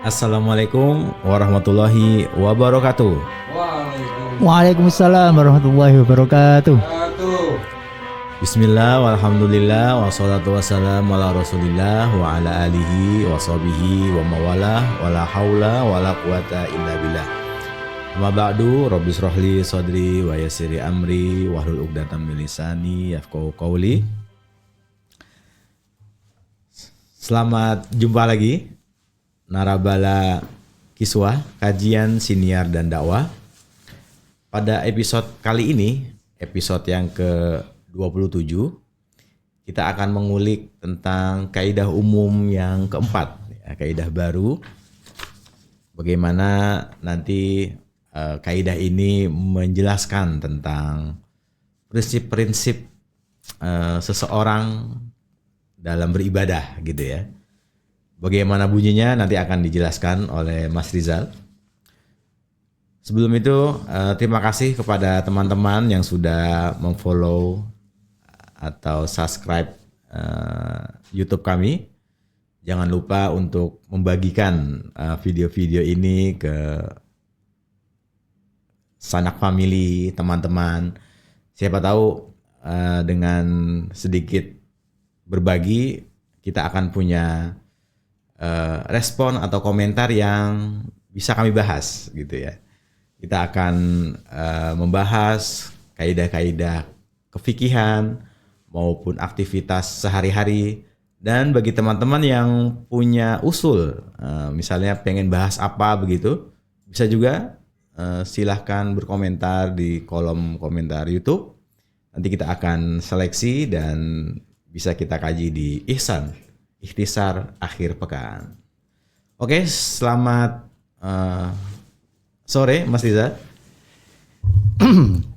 Assalamualaikum warahmatullahi wabarakatuh. Waalaikumsalam warahmatullahi wabarakatuh. Bismillah, walhamdulillah, wassalatu wassalamu ala rasulillah wa ala alihi wa sahbihi wa mawalah wa la hawla wa la quwata illa billah. Amma ba'du, rabbi shrahli sadri wa yassiri amri wahlul 'uqdatam min lisani yafqahu qawli. Selamat jumpa lagi Narabala Kiswah, kajian siniar dan dakwah. Pada episode kali ini, episode yang ke-27, kita akan mengulik tentang kaidah umum yang keempat, kaidah baru. Bagaimana nanti kaidah ini menjelaskan tentang prinsip-prinsip seseorang dalam beribadah gitu ya. Bagaimana bunyinya nanti akan dijelaskan oleh Mas Rizal. Sebelum itu terima kasih kepada teman-teman yang sudah memfollow atau subscribe YouTube kami. Jangan lupa untuk membagikan video-video ini ke sanak family, teman-teman. Siapa tahu dengan sedikit berbagi kita akan punya respon atau komentar yang bisa kami bahas gitu ya. Kita akan membahas kaidah-kaidah kefikihan maupun aktivitas sehari-hari. Dan bagi teman-teman yang punya usul, misalnya pengen bahas apa begitu, bisa juga silahkan berkomentar di kolom komentar YouTube. Nanti kita akan seleksi dan bisa kita kaji di Ihsan, Ikhtisar Akhir Pekan. Oke, selamat sore Mas Riza.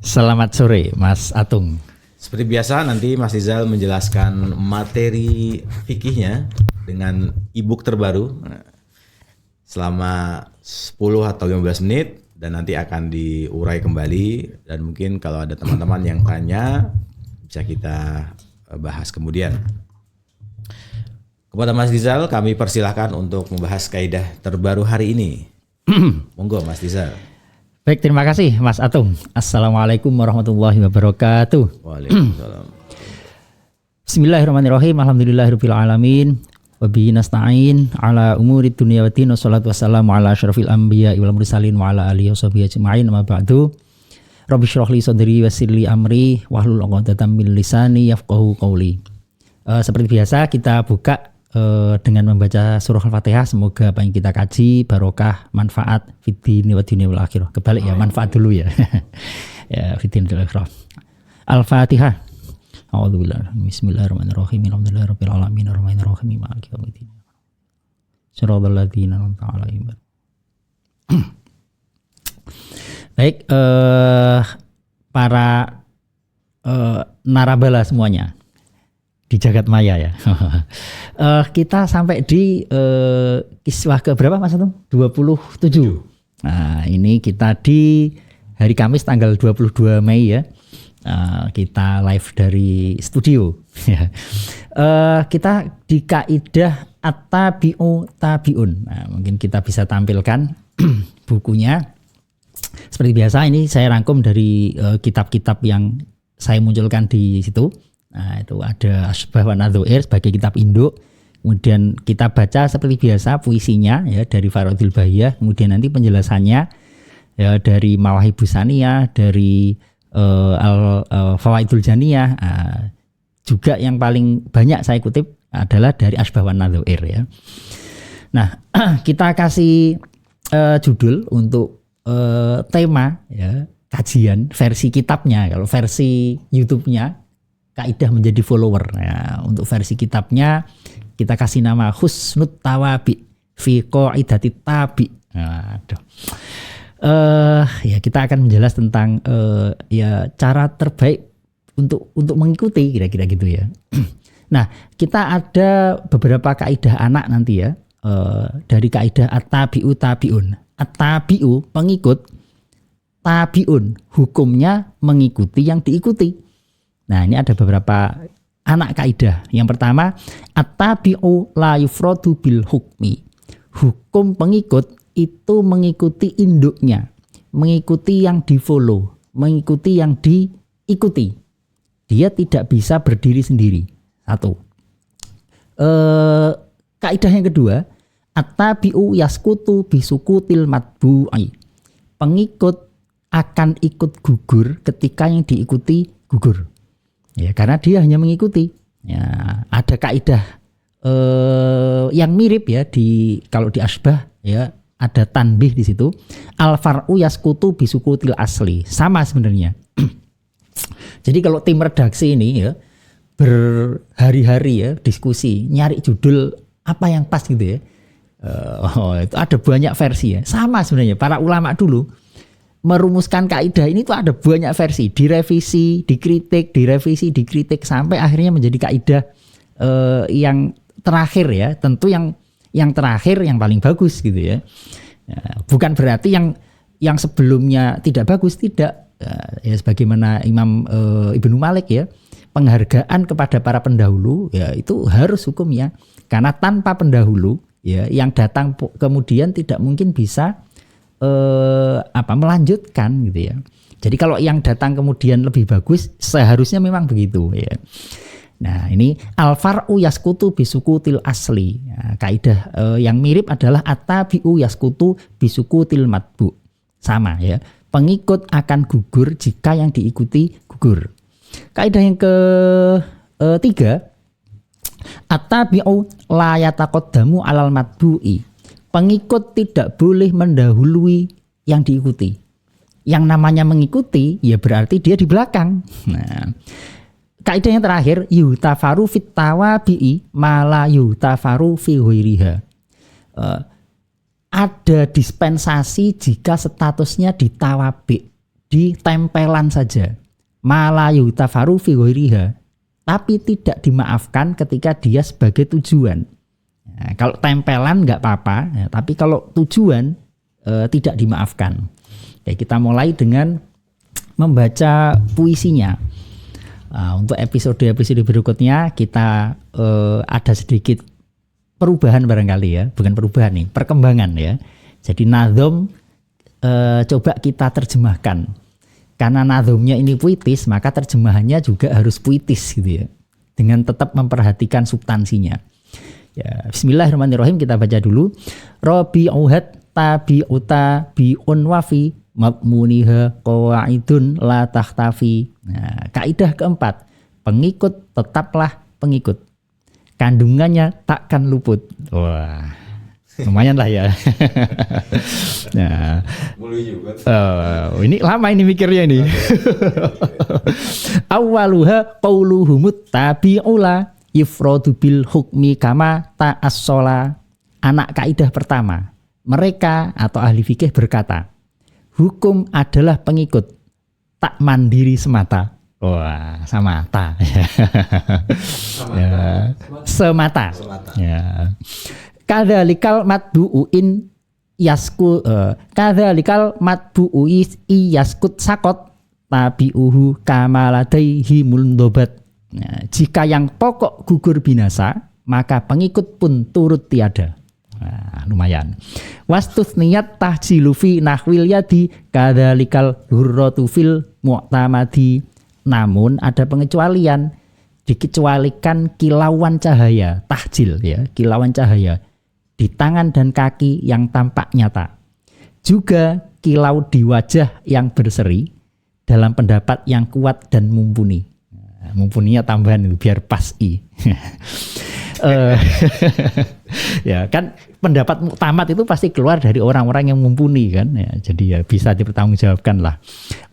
Selamat sore Mas Atung. Seperti biasa nanti Mas Rizal menjelaskan materi fikihnya dengan e-book terbaru selama 10 atau 15 menit dan nanti akan diurai kembali, dan mungkin kalau ada teman-teman yang tanya bisa kita bahas kemudian. Kepada Mas Rizal kami persilahkan untuk membahas kaidah terbaru hari ini. Monggo Mas Rizal. Baik, terima kasih Mas Atung. Assalamualaikum warahmatullahi wabarakatuh. Waalaikumsalam. Bismillahirrahmanirrahim. Alhamdulillahirabbil alamin. Wa bihi nasta'in ala umuri dunya waddin. Wassalatu wassalamu ala asyrafil anbiya'i wal mursalin wa ala alihi washabihi ajma'in. Amma ba'du. Rabbi shrah li sadri wa yassir li amri wahlul 'uqdatam min lisani yafqahu qawli. Seperti biasa kita buka dengan membaca surah Al-Fatihah. Semoga apa yang kita kaji barokah, manfaat fiddini wa dunya wal akhirah. Kebalik ya, manfaat dulu ya. Ya, fiddini wal akhirah. Al-Fatihah. A'udzubillahi bismillahirrahmanirrahim. Alhamdulillahirabbil alamin arrahmanirrahim maliki yaumiddin. Shiratal ladzina an'amta 'alaihim. Baik, para narabala semuanya di jagat maya ya. Kita sampai di kiswah ke berapa Mas Atung? 27. Nah, ini kita di hari Kamis tanggal 22 Mei ya. Kita live dari studio. Kita di kaidah at-tabi'u tabi'un. Nah, mungkin kita bisa tampilkan bukunya. Seperti biasa ini saya rangkum dari kitab-kitab yang saya munculkan di situ. Nah, itu ada Asbah wa Nadhoir sebagai kitab induk. Kemudian kita baca seperti biasa puisinya ya dari Faradil Bahiyah. Kemudian nanti penjelasannya ya dari Mawahibus Saniyah, dari Fawaidul Janiyah. Juga yang paling banyak saya kutip adalah dari Asbah wa Nadhoir ya. Nah, kita kasih judul untuk tema ya, kajian versi kitabnya. Kalau versi YouTube-nya kaidah menjadi follower. Ya, untuk versi kitabnya kita kasih nama Husnut Tawabi fi Qaidati Tabi. Ya kita akan menjelas tentang ya cara terbaik untuk mengikuti kira-kira gitu ya. Nah, kita ada beberapa kaidah anak nanti ya. Dari kaidah at-tabi'u tabi'un. At-tabi'u pengikut, tabi'un hukumnya mengikuti yang diikuti. Nah, ini ada beberapa anak kaidah. Yang pertama, at-tabi'u la yufradu bil hukmi. hukum pengikut itu mengikuti induknya, mengikuti yang di-follow, mengikuti yang diikuti. Dia tidak bisa berdiri sendiri. Satu. Kaidah yang kedua, at-tabi'u yaskutu bisukutil matbu'i. Pengikut akan ikut gugur ketika yang diikuti gugur. Ya, karena dia hanya mengikuti. Ya, ada kaidah yang mirip ya kalau di asbah ya, ada tanbih di situ. Al far'u yaskutu bisukutil asli. Sama sebenarnya. Jadi kalau tim redaksi ini ya berhari-hari ya diskusi nyari judul apa yang pas gitu ya. Itu ada banyak versi ya. Sama sebenarnya para ulama dulu merumuskan kaidah ini tuh ada banyak versi, direvisi, dikritik sampai akhirnya menjadi kaidah yang terakhir ya. Tentu yang terakhir yang paling bagus gitu ya. Bukan berarti yang sebelumnya tidak bagus, tidak. Ya sebagaimana Imam Ibnu Malik ya, penghargaan kepada para pendahulu ya itu harus hukumnya, karena tanpa pendahulu ya yang datang kemudian tidak mungkin bisa melanjutkan gitu ya. Jadi kalau yang datang kemudian lebih bagus seharusnya memang begitu ya. Nah ini al-far'u yaskutu bisukutil asli. Nah, kaidah yang mirip adalah at-tabi'u yaskutu bisukutil matbu. Sama ya. Pengikut akan gugur jika yang diikuti gugur. Kaidah yang ketiga, at-tabi'u la yataqaddamu alal matbu'i. Pengikut tidak boleh mendahului yang diikuti. Yang namanya mengikuti ya berarti dia di belakang. Nah, kaidah yang terakhir, yutafaru fit tawabi'i ma la yutafaru fi ghairiha. Ada dispensasi jika statusnya ditawabi, ditempelan saja. Ma la yutafaru fi ghairiha. Tapi tidak dimaafkan ketika dia sebagai tujuan. Nah, kalau tempelan nggak apa-apa, ya, tapi kalau tujuan tidak dimaafkan. Ya, kita mulai dengan membaca puisinya. Untuk episode berikutnya kita ada sedikit perubahan barangkali ya, bukan perubahan nih, perkembangan ya. Jadi nadhom coba kita terjemahkan. Karena nadhomnya ini puitis, maka terjemahannya juga harus puitis gitu ya. Dengan tetap memperhatikan substansinya. Ya, bismillahirrahmanirrahim, kita baca dulu. Rabi'uhat tabi'uta bi'un wafi mabmuniha qawaidun la takhtafi. Nah, kaidah keempat, pengikut tetaplah pengikut. Kandungannya takkan luput. Wah, lumayan lah ya. Nah, ini lama ini mikirnya ini. Awaluha qauluhumut tabi'ula yufradu bil hukmi kama ta'assola. Anak kaidah pertama, mereka atau ahli fikih berkata, hukum adalah pengikut, tak mandiri semata. Wah, semata. Ya. Semata. Ya. Kadzalikal matbu'in yasku kadzalikal matbu'u yaskut sakot tabi'uhu kamaladaihi mundobat. Nah, jika yang pokok gugur binasa, maka pengikut pun turut tiada. Nah, lumayan. Wastus niat tahjilu fi nahwil yadi kadzalikal hurratu fil mu'tamadi. Namun ada pengecualian, dikecualikan kilauan cahaya, tahjil ya, kilauan cahaya di tangan dan kaki yang tampak nyata. Juga kilau di wajah yang berseri dalam pendapat yang kuat dan mumpuni. Mumpuninya tambahan itu biar pas i. Ya kan pendapat muktamad itu pasti keluar dari orang-orang yang mumpuni kan ya, jadi ya bisa dipertanggungjawabkan lah.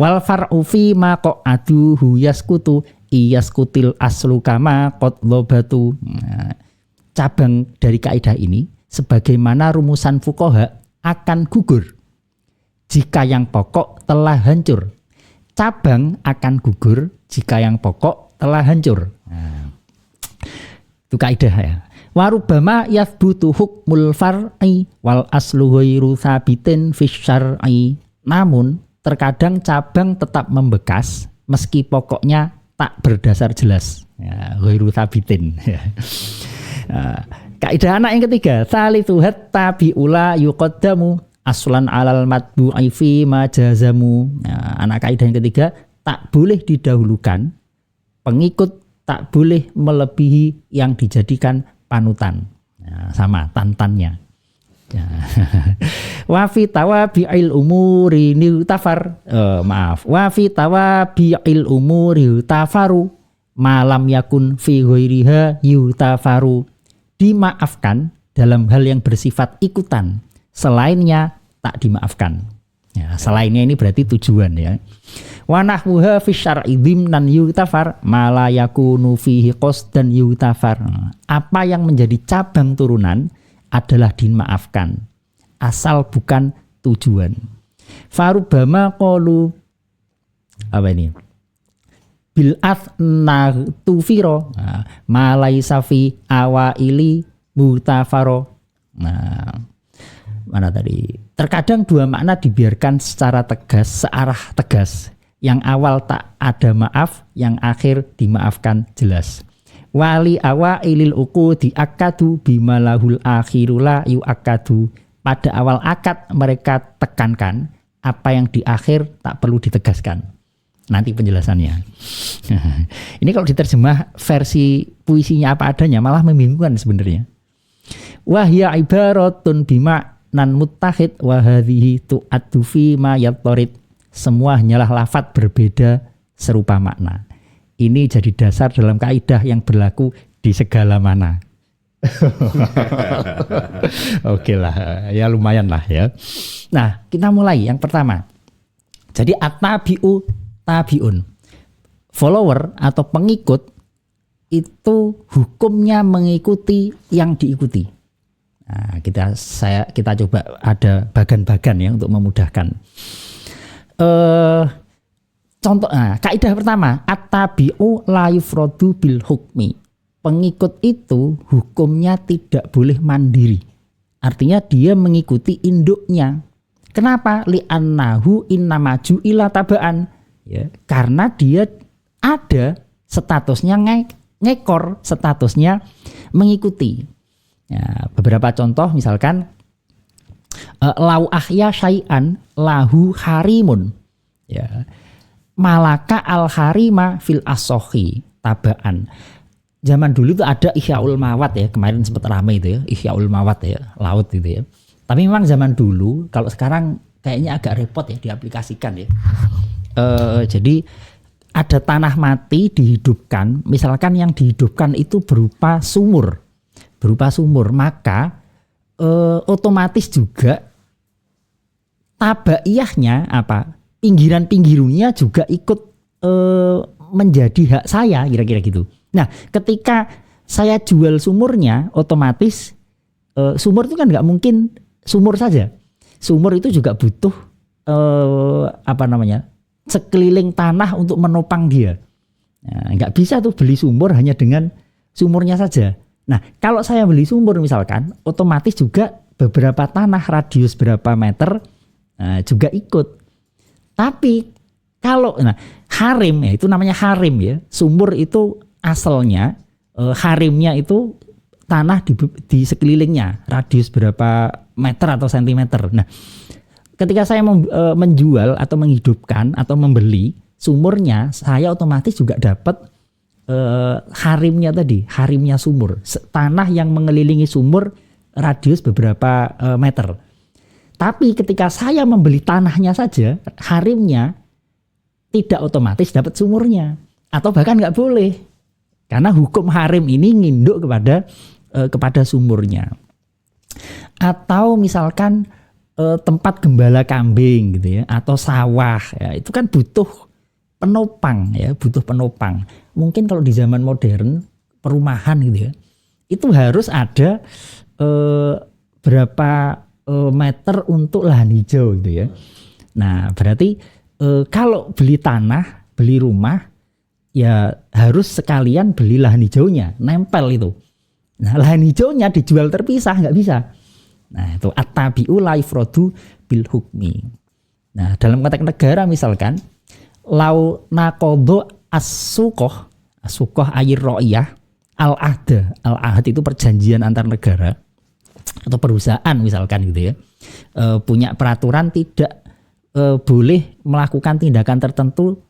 Wal far'u fi ma qa'aduhu yaskutu iyaskutil aslu kama qad lobatu. Nah, cabang dari kaidah ini sebagaimana rumusan fuqaha akan gugur jika yang pokok telah hancur. Cabang akan gugur jika yang pokok telah hancur. Nah, itu kaidah ya. Warubama yathbutu hukmul far'i wal aslu ghairu tsabitin fis syar'i. Namun terkadang cabang tetap membekas meski pokoknya tak berdasar jelas. Ya, ghairu tsabitin. Kaidah anak yang ketiga, tsalitsuhat tabi'ula yuqaddamu aslan alal matbu'i fi majazamu. Nah, anak kaidah yang ketiga, tak boleh didahulukan, pengikut tak boleh melebihi yang dijadikan panutan. Nah, sama tantannya. Wa fi tawabi'il umuri yutafar, wa fi tawabi'il umuri yutafaru malam yakun fi ghairiha yutafaru. Dimaafkan dalam hal yang bersifat ikutan, selainnya tak dimaafkan. Ya, selainnya ini berarti tujuan ya. Wa nahwuha fi syar'i dhimnan yutafar ma la yakunu fihi qasdan yutafar. Apa yang menjadi cabang turunan adalah dimaafkan asal bukan tujuan. Farubama qalu apa ini? Bil athna tufiro ma laisa fi awaili mutafaro. Nah, mana tadi? Terkadang dua makna dibiarkan secara tegas, searah tegas. Yang awal tak ada maaf, yang akhir dimaafkan jelas. Wali awailil uqudi akadu bimalahul akhirula yuakadu. Pada awal akad mereka tekankan, apa yang di akhir tak perlu ditegaskan. Nanti penjelasannya. Ini kalau diterjemah versi puisinya apa adanya malah membingungkan sebenarnya. Wahya ibaratun bima nan muttahid wa hadhihi tu'addu fi ma yattarid. Semua hanyalah lafadz berbeda serupa makna. Ini jadi dasar dalam kaidah yang berlaku di segala mana. Oke lah, ya lumayan lah ya. Nah, kita mulai yang pertama. Jadi at-tabi'u tabi'un. Follower atau pengikut itu hukumnya mengikuti yang diikuti. Nah, kita coba ada bagan-bagan ya untuk memudahkan. Contoh, kaidah pertama, at-tabi'u la yufradu bil hukmi. Pengikut itu hukumnya tidak boleh mandiri. Artinya dia mengikuti induknya. Kenapa? Li'annahu innamaju ila tabaan. Ya, karena dia ada statusnya ngekor, statusnya mengikuti. Ya, beberapa contoh misalkan lau ahya syai'an lahu harimun. Ya. Malaka al harima fil asohi tabaan. Zaman dulu itu ada Ihyaul Mawat ya, kemarin sempat ramai itu ya, Ihyaul Mawat ya, laut gitu ya. Tapi memang zaman dulu, kalau sekarang kayaknya agak repot ya diaplikasikan ya. Jadi ada tanah mati dihidupkan, misalkan yang dihidupkan itu berupa sumur, maka otomatis juga tabaiyahnya apa? Pinggiran-pinggirnya juga ikut menjadi hak saya, kira-kira gitu. Nah, ketika saya jual sumurnya, otomatis sumur itu kan nggak mungkin sumur saja. Sumur itu juga butuh sekeliling tanah untuk menopang dia. Nah, nggak bisa tuh beli sumur hanya dengan sumurnya saja. Nah, kalau saya beli sumur misalkan, otomatis juga beberapa tanah radius berapa meter juga ikut. Tapi kalau harim ya, itu namanya harim ya. Sumur itu asalnya harimnya itu tanah di sekelilingnya radius berapa meter atau sentimeter. Nah, ketika saya menjual atau menghidupkan atau membeli sumurnya, saya otomatis juga dapat harimnya tadi, harimnya sumur, tanah yang mengelilingi sumur radius beberapa meter. Tapi ketika saya membeli tanahnya saja, harimnya tidak otomatis dapat sumurnya, atau bahkan nggak boleh, karena hukum harim ini nginduk kepada sumurnya. Atau misalkan tempat gembala kambing gitu ya, atau sawah ya, itu kan butuh penopang ya, Mungkin kalau di zaman modern perumahan gitu ya, itu harus ada berapa meter untuk lahan hijau gitu ya. Nah, berarti kalau beli tanah, beli rumah ya harus sekalian beli lahan hijaunya, nempel itu. Nah, lahan hijaunya dijual terpisah nggak bisa. Nah, itu at-tabi'u la yufradu bil hukmi. Nah, dalam konteks negara misalkan lau naqadha as-suqah air ra'iyah, Al-ahd itu perjanjian antar negara atau perusahaan misalkan gitu ya, punya peraturan tidak boleh melakukan tindakan tertentu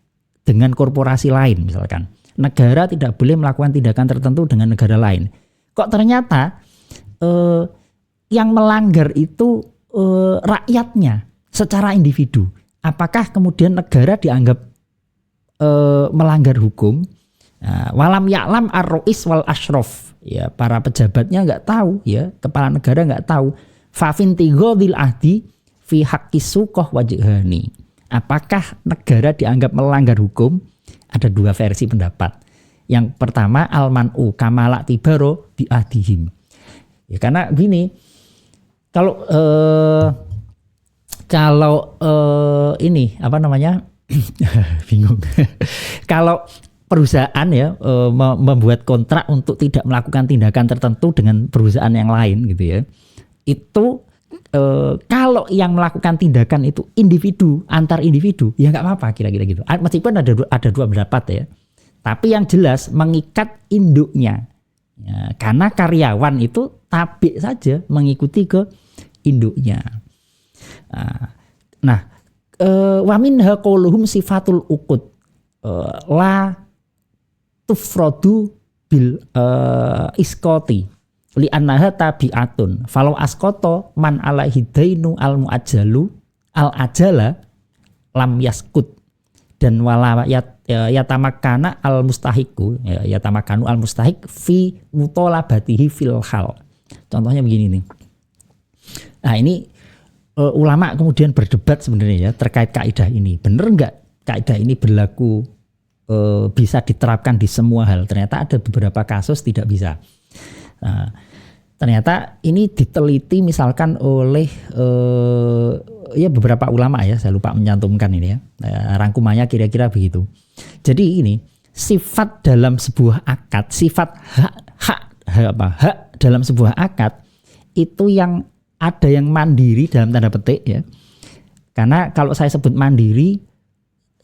dengan korporasi lain misalkan. Negara tidak boleh melakukan tindakan tertentu dengan negara lain. Kok ternyata yang melanggar itu rakyatnya secara individu. Apakah kemudian negara dianggap melanggar hukum? Walam ya'lam ar-rois wal ashraf, ya para pejabatnya nggak tahu, ya kepala negara nggak tahu. Fafin tigodil ahdi fi haqqis suqoh wajihani. Apakah negara dianggap melanggar hukum? Ada dua versi pendapat. Yang pertama al-man'u kamala tibaro bi ahdihim. Ya karena gini, kalau ini apa namanya? Bingung. Kalau perusahaan ya membuat kontrak untuk tidak melakukan tindakan tertentu dengan perusahaan yang lain gitu ya, itu kalau yang melakukan tindakan itu individu antar individu ya nggak apa-apa kira-kira gitu, meskipun ada dua pendapat ya, tapi yang jelas mengikat induknya ya, karena karyawan itu tabi saja mengikuti ke induknya. Nah wa minha qauluhum sifatul uqud la tufradu bil iskoti li annaha tabi'atun falau askoto man alaihi dainu al muajjalu al ajala lam yaskut dan wala yatamakana al mustahiku yatamakanu al mustahik fi mutolabatihi fil hal. Contohnya begini nih. Nah ini ulama kemudian berdebat sebenarnya ya terkait kaidah ini. Benar enggak kaidah ini berlaku bisa diterapkan di semua hal? Ternyata ada beberapa kasus tidak bisa. Nah, ternyata ini diteliti misalkan oleh ya beberapa ulama ya, saya lupa mencantumkan ini ya. Rangkumannya kira-kira begitu. Jadi ini sifat dalam sebuah akad, sifat hak dalam sebuah akad itu yang ada yang mandiri dalam tanda petik ya. Karena kalau saya sebut mandiri,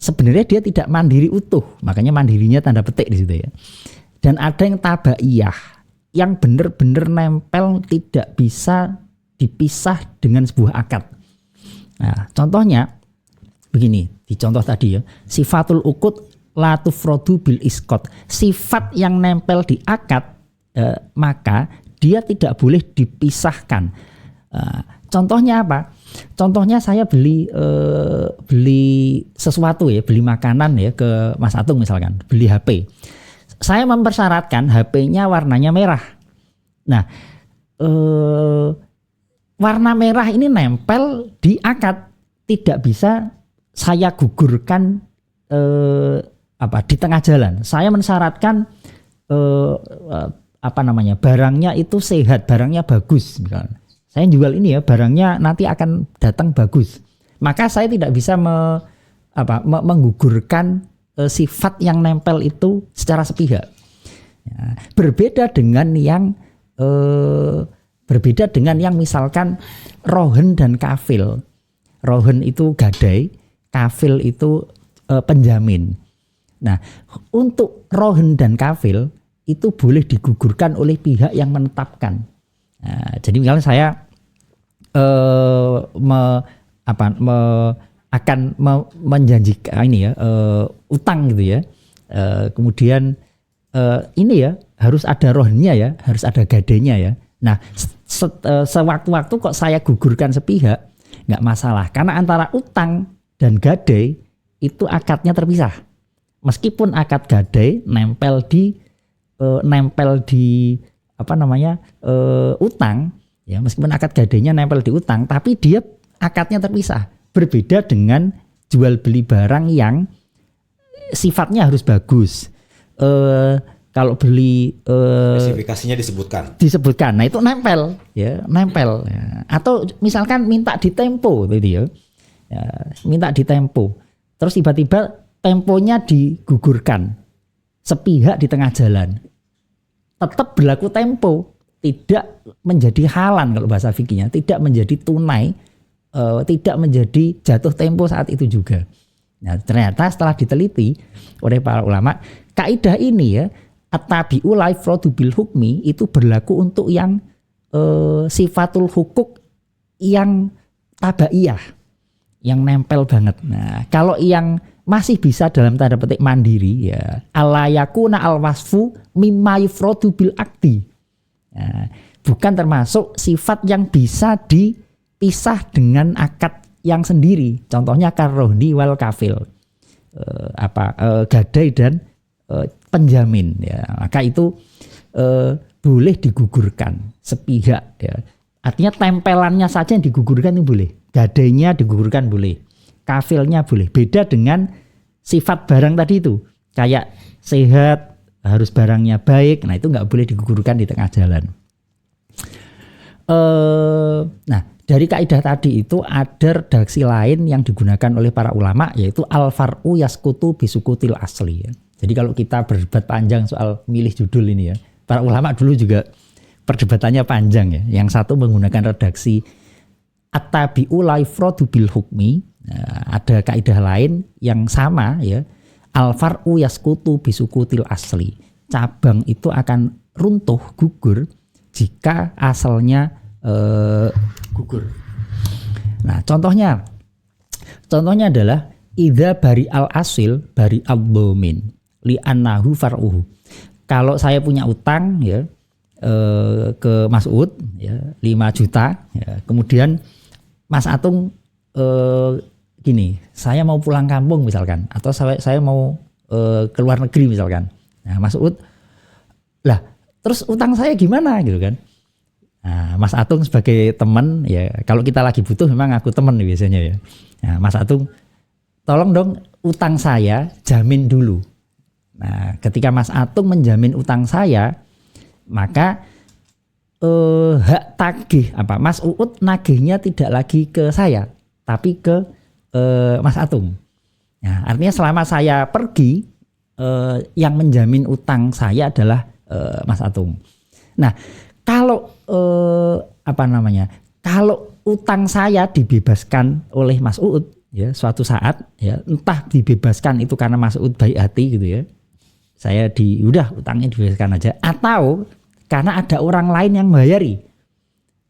sebenarnya dia tidak mandiri utuh, makanya mandirinya tanda petik di situ ya. Dan ada yang tabaiyah, yang benar-benar nempel, tidak bisa dipisah dengan sebuah akad. Nah, contohnya begini, di contoh tadi ya, sifatul uqud la tufradu bil iskot. Sifat yang nempel di akad maka dia tidak boleh dipisahkan. Contohnya apa? Contohnya saya beli sesuatu ya, beli makanan ya ke Mas Atung misalkan, beli HP. Saya mempersyaratkan HP-nya warnanya merah. Nah, warna merah ini nempel di akad, tidak bisa saya gugurkan di tengah jalan. Saya mensyaratkan barangnya itu sehat, barangnya bagus misalnya. Saya jual ini ya, barangnya nanti akan datang bagus. Maka saya tidak bisa menggugurkan sifat yang nempel itu secara sepihak. Ya, berbeda dengan yang misalkan rohen dan kafil. Rohen itu gadai, kafil itu penjamin. Nah, untuk rohen dan kafil itu boleh digugurkan oleh pihak yang menetapkan. Nah, jadi misalnya saya akan menjanjikan ini ya, utang gitu ya, kemudian ini ya harus ada rohnya ya, harus ada gadenya ya. Nah, sewaktu-waktu kok saya gugurkan sepihak, nggak masalah, karena antara utang dan gadai itu akadnya terpisah. Meskipun akad gadai nempel di utang ya, meskipun akad gadainya nempel di utang, tapi dia akadnya terpisah. Berbeda dengan jual beli barang yang sifatnya harus bagus. Kalau beli spesifikasinya disebutkan. Nah itu nempel ya. Atau misalkan minta di tempo gitu ya. Minta di tempo. Terus tiba-tiba temponya digugurkan sepihak di tengah jalan. Tetap berlaku tempo, tidak menjadi halan kalau bahasa fikihnya, tidak menjadi tunai, tidak menjadi jatuh tempo saat itu juga. Nah, ternyata setelah diteliti oleh para ulama, kaidah ini ya at-tabi'u la yufradu bil hukmi itu berlaku untuk yang sifatul hukuk yang tabaiyah, yang nempel banget. Nah, kalau yang masih bisa dalam tanda petik mandiri ya, alla yakuna al-wasfu mimma yufradu bil akdi. Nah, bukan termasuk sifat yang bisa dipisah dengan akad yang sendiri. Contohnya karrohni wal kafil. Gadai dan penjamin ya. Maka itu boleh digugurkan sepihak ya. Artinya tempelannya saja yang digugurkan itu boleh. Gadainya digugurkan boleh. Kafilnya boleh. Beda dengan sifat barang tadi itu. Kayak sehat, harus barangnya baik. Nah itu nggak boleh digugurkan di tengah jalan. Nah dari kaidah tadi itu ada redaksi lain yang digunakan oleh para ulama, yaitu al-far'u yaskutu bisukutil asli ya. Jadi kalau kita berdebat panjang soal milih judul ini ya, para ulama dulu juga perdebatannya panjang ya. Yang satu menggunakan redaksi at-tabi'u la yufradu bil hukmi. Nah, ada kaidah lain yang sama ya. Al-far'u yaskutu bisukutil asli. Cabang itu akan runtuh, gugur jika asalnya gugur. Nah, contohnya adalah idza bari al-asil bari al-dhamin li annahu far'uhu. Kalau saya punya utang ya ke Mas Uud ya 5 juta ya. Kemudian Mas Atung gini, saya mau pulang kampung misalkan, atau saya mau ke luar negeri misalkan. Nah, Mas Uud, lah terus utang saya gimana gitu kan? Nah, Mas Atung sebagai teman ya, kalau kita lagi butuh memang aku teman biasanya ya. Nah, Mas Atung, tolong dong utang saya jamin dulu. Nah, ketika Mas Atung menjamin utang saya, maka hak tagih Mas Uud nagihnya tidak lagi ke saya, tapi ke Mas Atung. Nah, artinya selama saya pergi, yang menjamin utang saya adalah Mas Atung. Nah, kalau kalau utang saya dibebaskan oleh Mas Uud ya suatu saat ya, entah dibebaskan itu karena Mas Uud baik hati gitu ya, saya udah utangnya dibebaskan aja, atau karena ada orang lain yang bayari,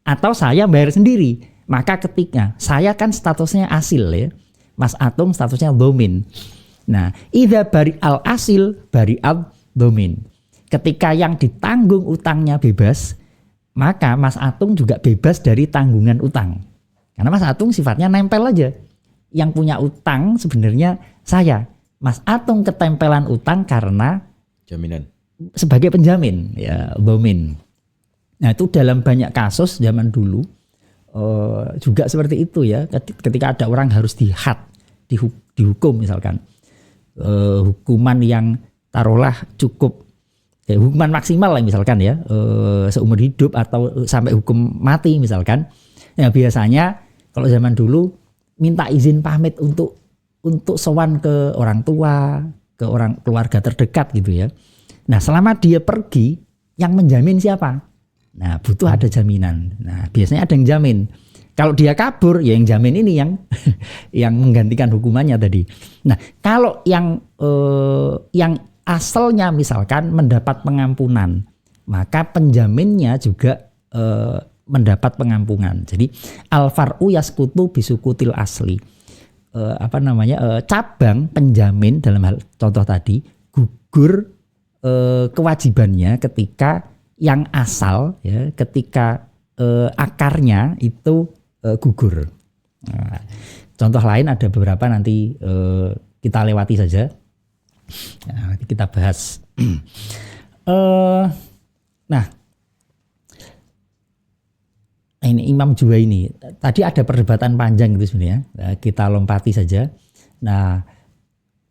atau saya bayar sendiri, maka ketika saya kan statusnya asil ya, Mas Atung statusnya dhamin. Nah, idza bari al asil bari al dhamin. Ketika yang ditanggung utangnya bebas, maka Mas Atung juga bebas dari tanggungan utang. Karena Mas Atung sifatnya nempel aja. Yang punya utang sebenarnya saya. Mas Atung ketempelan utang karena jaminan. Sebagai penjamin ya, dhamin. Nah, itu dalam banyak kasus zaman dulu juga seperti itu ya. Ketika ada orang harus dihukum misalkan. Hukuman yang taruhlah cukup hukuman maksimal lah misalkan ya, seumur hidup atau sampai hukum mati misalkan. Ya biasanya kalau zaman dulu minta izin pamit untuk sowan ke orang tua, ke orang keluarga terdekat gitu ya. Nah, selama dia pergi, yang menjamin siapa? Nah, butuh ada jaminan. Nah, biasanya ada yang jamin. Kalau dia kabur, ya yang jamin ini yang menggantikan hukumannya tadi. Nah, kalau yang asalnya misalkan mendapat pengampunan, maka penjaminnya juga mendapat pengampunan. Jadi al-far'u yaskutu bisukutil asli. Cabang penjamin dalam hal contoh tadi gugur kewajibannya ketika yang asal ya, ketika akarnya itu gugur. Nah, contoh lain ada beberapa, nanti kita lewati saja. Nah, nanti kita bahas. Nah, ini Imam Juwaini. Tadi ada perdebatan panjang gitu sebenarnya. Nah, kita lompati saja. Nah,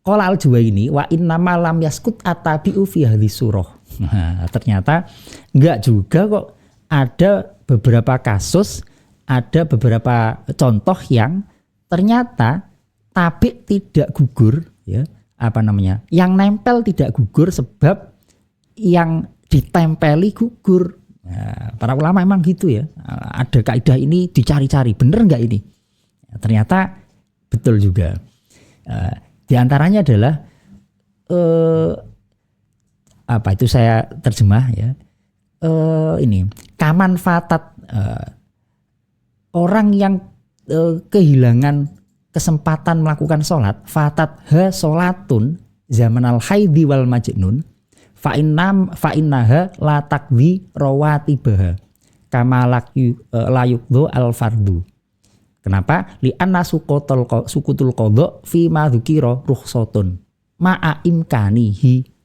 qala al-Juwaini wa innama lam yaskut at-tabi'u fi hadhihi surah. Nah, ternyata enggak juga kok, ada beberapa kasus, ada beberapa contoh yang ternyata tabi' tidak gugur ya. Yang nempel tidak gugur sebab yang ditempeli gugur. Nah, para ulama memang gitu ya. Ada kaidah ini dicari-cari, bener nggak ini? Ternyata betul juga. Di antaranya adalah apa itu saya terjemah ya. Ini kaman fatat, orang yang kehilangan kesempatan melakukan sholat, fatat ha sholatun zaman al haidi wal majnun fa innaha la takwi rawatibaha kama layukdo al fardu. Kenapa? Li anna sukutul qadha fi ma dzukira rukhsatun ma'a imkanihi.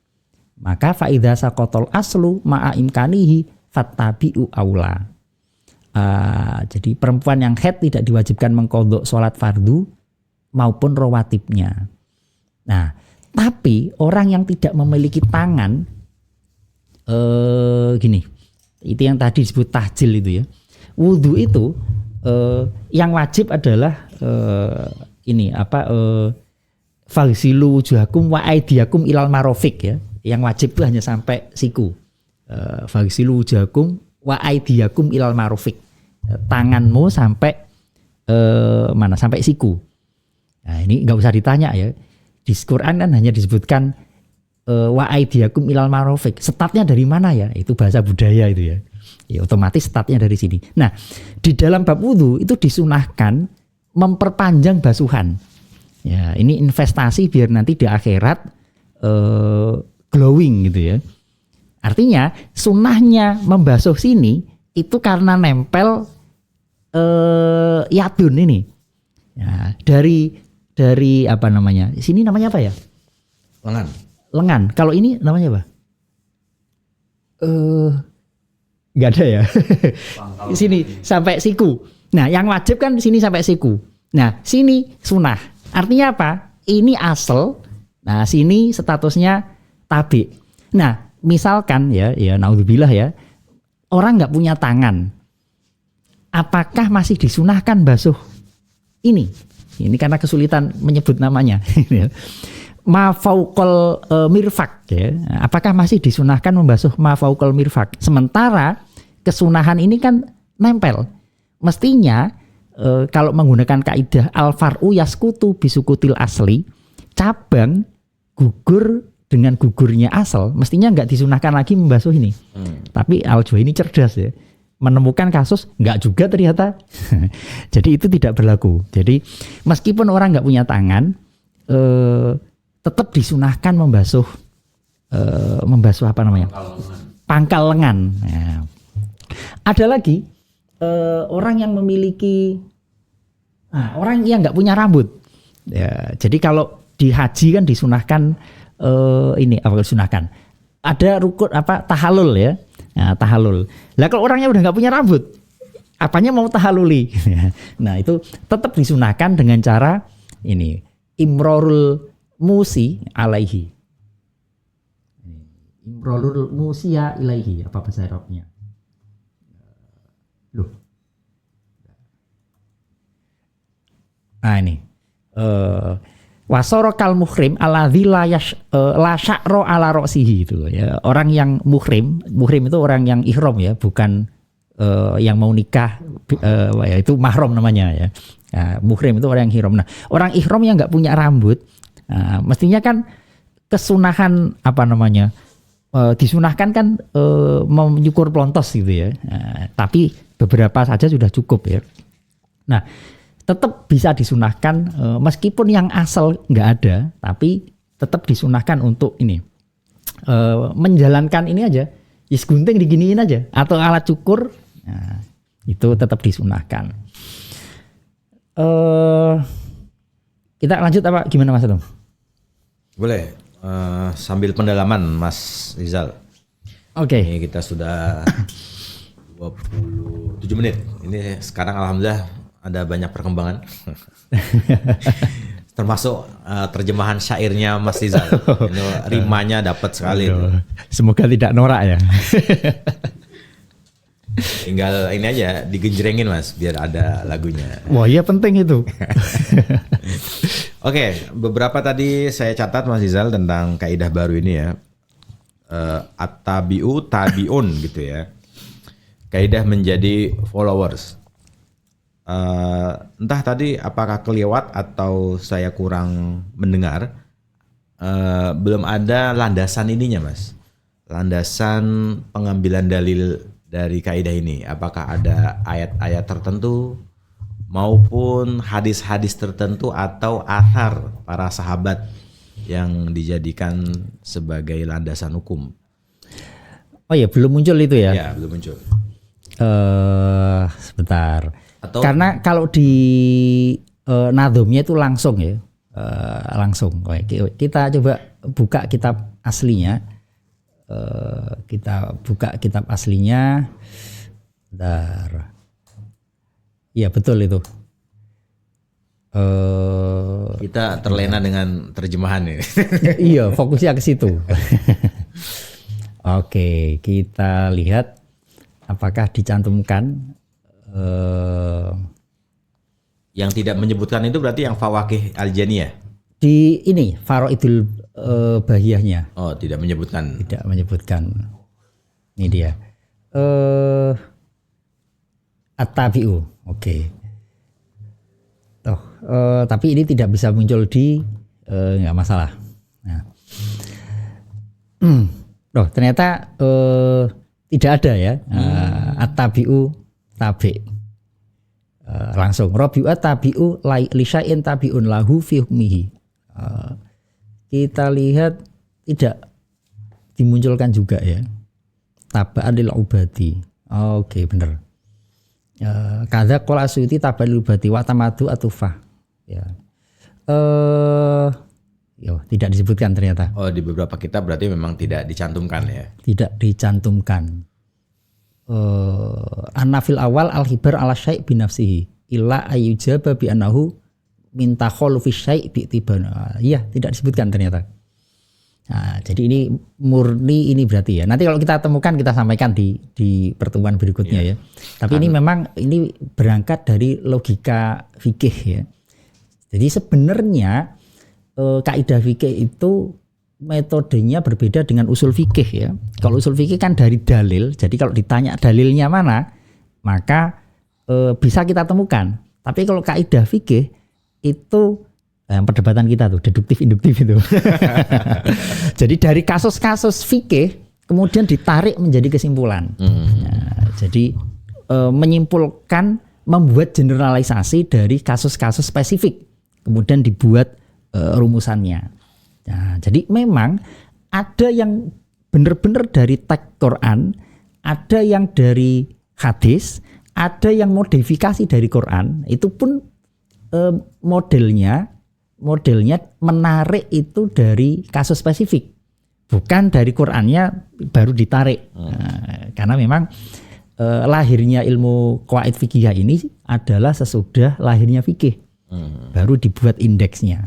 Maka fa idza saqatal aslu ma'a imkanihi fattabi'u aula. Jadi perempuan yang haid tidak diwajibkan mengqadha salat fardu maupun rawatibnya. Nah, tapi orang yang tidak memiliki tangan gini. Itu yang tadi disebut tahjil itu ya. Wudu itu yang wajib adalah fagsilu wujuhakum wa aydiyakum ilal marafiq ya. Yang wajib itu hanya sampai siku. Fagsilu wujuhakum wa aydiyakum ilal marafiq. Tanganmu sampai mana? Sampai siku. Nah, ini enggak usah ditanya ya. Di Quran kan hanya disebutkan wa aydiyakum ilal marafiq. Statnya dari mana ya? Itu bahasa budaya itu ya. Ya otomatis statnya dari sini. Nah, di dalam bab wudu itu disunahkan memperpanjang basuhan. Ya, ini investasi biar nanti di akhirat glowing gitu ya. Artinya sunnahnya membasuh sini itu karena nempel yadun ini. Ya, dari apa namanya? Sini namanya apa ya? Lengan. Kalau ini namanya apa? Nggak ada ya. Sini sampai siku. Nah, yang wajib kan sini sampai siku. Nah, sini sunnah. Artinya apa? Ini asal. Nah, sini statusnya tabi. Nah, misalkan ya naudzubillah ya, orang nggak punya tangan. Apakah masih disunahkan basuh ini? Ini karena kesulitan menyebut namanya. Ma fauqal mirfaq ya. Apakah masih disunahkan membasuh ma fauqal mirfaq? Sementara kesunahan ini kan nempel. Mestinya kalau menggunakan kaidah al far'u yaskutu bisukutil asli, cabang gugur dengan gugurnya asal, mestinya nggak disunahkan lagi membasuh ini. Tapi Al-Juwayni cerdas ya. Menemukan kasus nggak juga ternyata. Jadi itu tidak berlaku. Jadi meskipun orang nggak punya tangan, tetap disunahkan membasuh apa namanya? Pangkal lengan. Ya. Ada lagi orang yang memiliki orang yang nggak punya rambut. Ya, jadi kalau di haji kan disunahkan disunahkan. Ada rukun tahallul ya. Nah, tahallul. Lah kalau orangnya udah nggak punya rambut, apanya mau tahalluli? Nah, itu tetap disunahkan dengan cara ini imrorul musi alaihi. Imrorul musia ilaihi, apa bahasa Arabnya? Loh. Nah, ini wasorokal muhrim alladzi la sya'ra ala ra'sihi itu ya. Orang yang muhrim itu orang yang ihram ya, bukan yang mau nikah ya, itu mahram namanya ya. Nah, muhrim itu orang yang ihram. Nah, orang ihram yang enggak punya rambut, mestinya kan kesunahan disunahkan kan menyukur pelontos gitu ya. Tapi beberapa saja sudah cukup ya. Nah, tetap bisa disunahkan meskipun yang asal nggak ada, tapi tetap disunahkan untuk ini menjalankan ini aja, gunting diginiin aja atau alat cukur, nah, itu tetap disunahkan. Kita lanjut apa gimana Mas Atom? Boleh sambil pendalaman Mas Rizal. Oke. Ini kita sudah 27 menit. Ini sekarang alhamdulillah ada banyak perkembangan. Termasuk terjemahan syairnya Mas Rizal. Rimanya dapat sekali. Semoga tidak norak ya. Tinggal ini aja digenjrengin Mas biar ada lagunya. Wah iya penting itu. Oke, beberapa tadi saya catat Mas Rizal tentang kaidah baru ini ya. At-tabi'u tabi'un gitu ya. Kaidah menjadi followers. Entah tadi apakah kelewat atau saya kurang mendengar, belum ada landasan ininya Mas. landasan pengambilan dalil dari kaidah ini? Apakah ada ayat-ayat tertentu maupun hadis-hadis tertentu atau athar para sahabat yang dijadikan sebagai landasan hukum? Oh ya, belum muncul itu ya? Ya, belum muncul. Sebentar. Atau karena kalau di nadhumnya itu langsung ya, langsung. Kita coba buka kitab aslinya. Kita buka kitab aslinya. Bentar. Iya betul itu. kita terlena dengan terjemahan ini. Iya, fokusnya ke situ. Oke, kita lihat apakah dicantumkan. Yang tidak menyebutkan itu berarti yang Fawaqih Al-Janiyah. Di ini Faraidul Bahiyahnya. Oh, tidak menyebutkan. Tidak menyebutkan. Ini dia. At-Tabi'u. Oke. Toh, tapi ini tidak bisa muncul di nggak masalah. Nah. Loh, ternyata tidak ada ya. At-Tabi'u tabi'. Langsung Rabi'u at-tabi'u li syai'in tabi'un lahu fi hukmihi. Kita lihat tidak dimunculkan juga ya. Taba'an lil ubadi. Oke, benar. Kadza qala Asyuti taba'an lil ubadi wa tamadu atufah. Ya. Tidak disebutkan ternyata. Oh, di beberapa kitab berarti memang tidak dicantumkan ya. Tidak dicantumkan. An-nafil awal al-hibar ala syai' bi nafsihi illa ayyujaba bi annahu min takhalufi syai' bi tibana. Iya, tidak disebutkan ternyata. Nah, jadi ini murni ini berarti ya. Nanti kalau kita temukan kita sampaikan di pertemuan berikutnya ya. Tapi ini memang ini berangkat dari logika fikih ya. Jadi sebenarnya kaidah fikih itu metodenya berbeda dengan usul fikih ya. Kalau usul fikih kan dari dalil. Jadi kalau ditanya dalilnya mana, maka bisa kita temukan. Tapi kalau kaidah fikih itu perdebatan kita tuh deduktif induktif itu. Jadi dari kasus-kasus fikih kemudian ditarik menjadi kesimpulan. Nah, jadi menyimpulkan, membuat generalisasi dari kasus-kasus spesifik, kemudian dibuat rumusannya. Nah, jadi memang ada yang benar-benar dari teks Quran, ada yang dari hadis, ada yang modifikasi dari Quran. Itu pun modelnya menarik itu dari kasus spesifik, bukan dari Qurannya baru ditarik. Nah, karena memang lahirnya ilmu qawaid fikih ini adalah sesudah lahirnya fikih, baru dibuat indeksnya.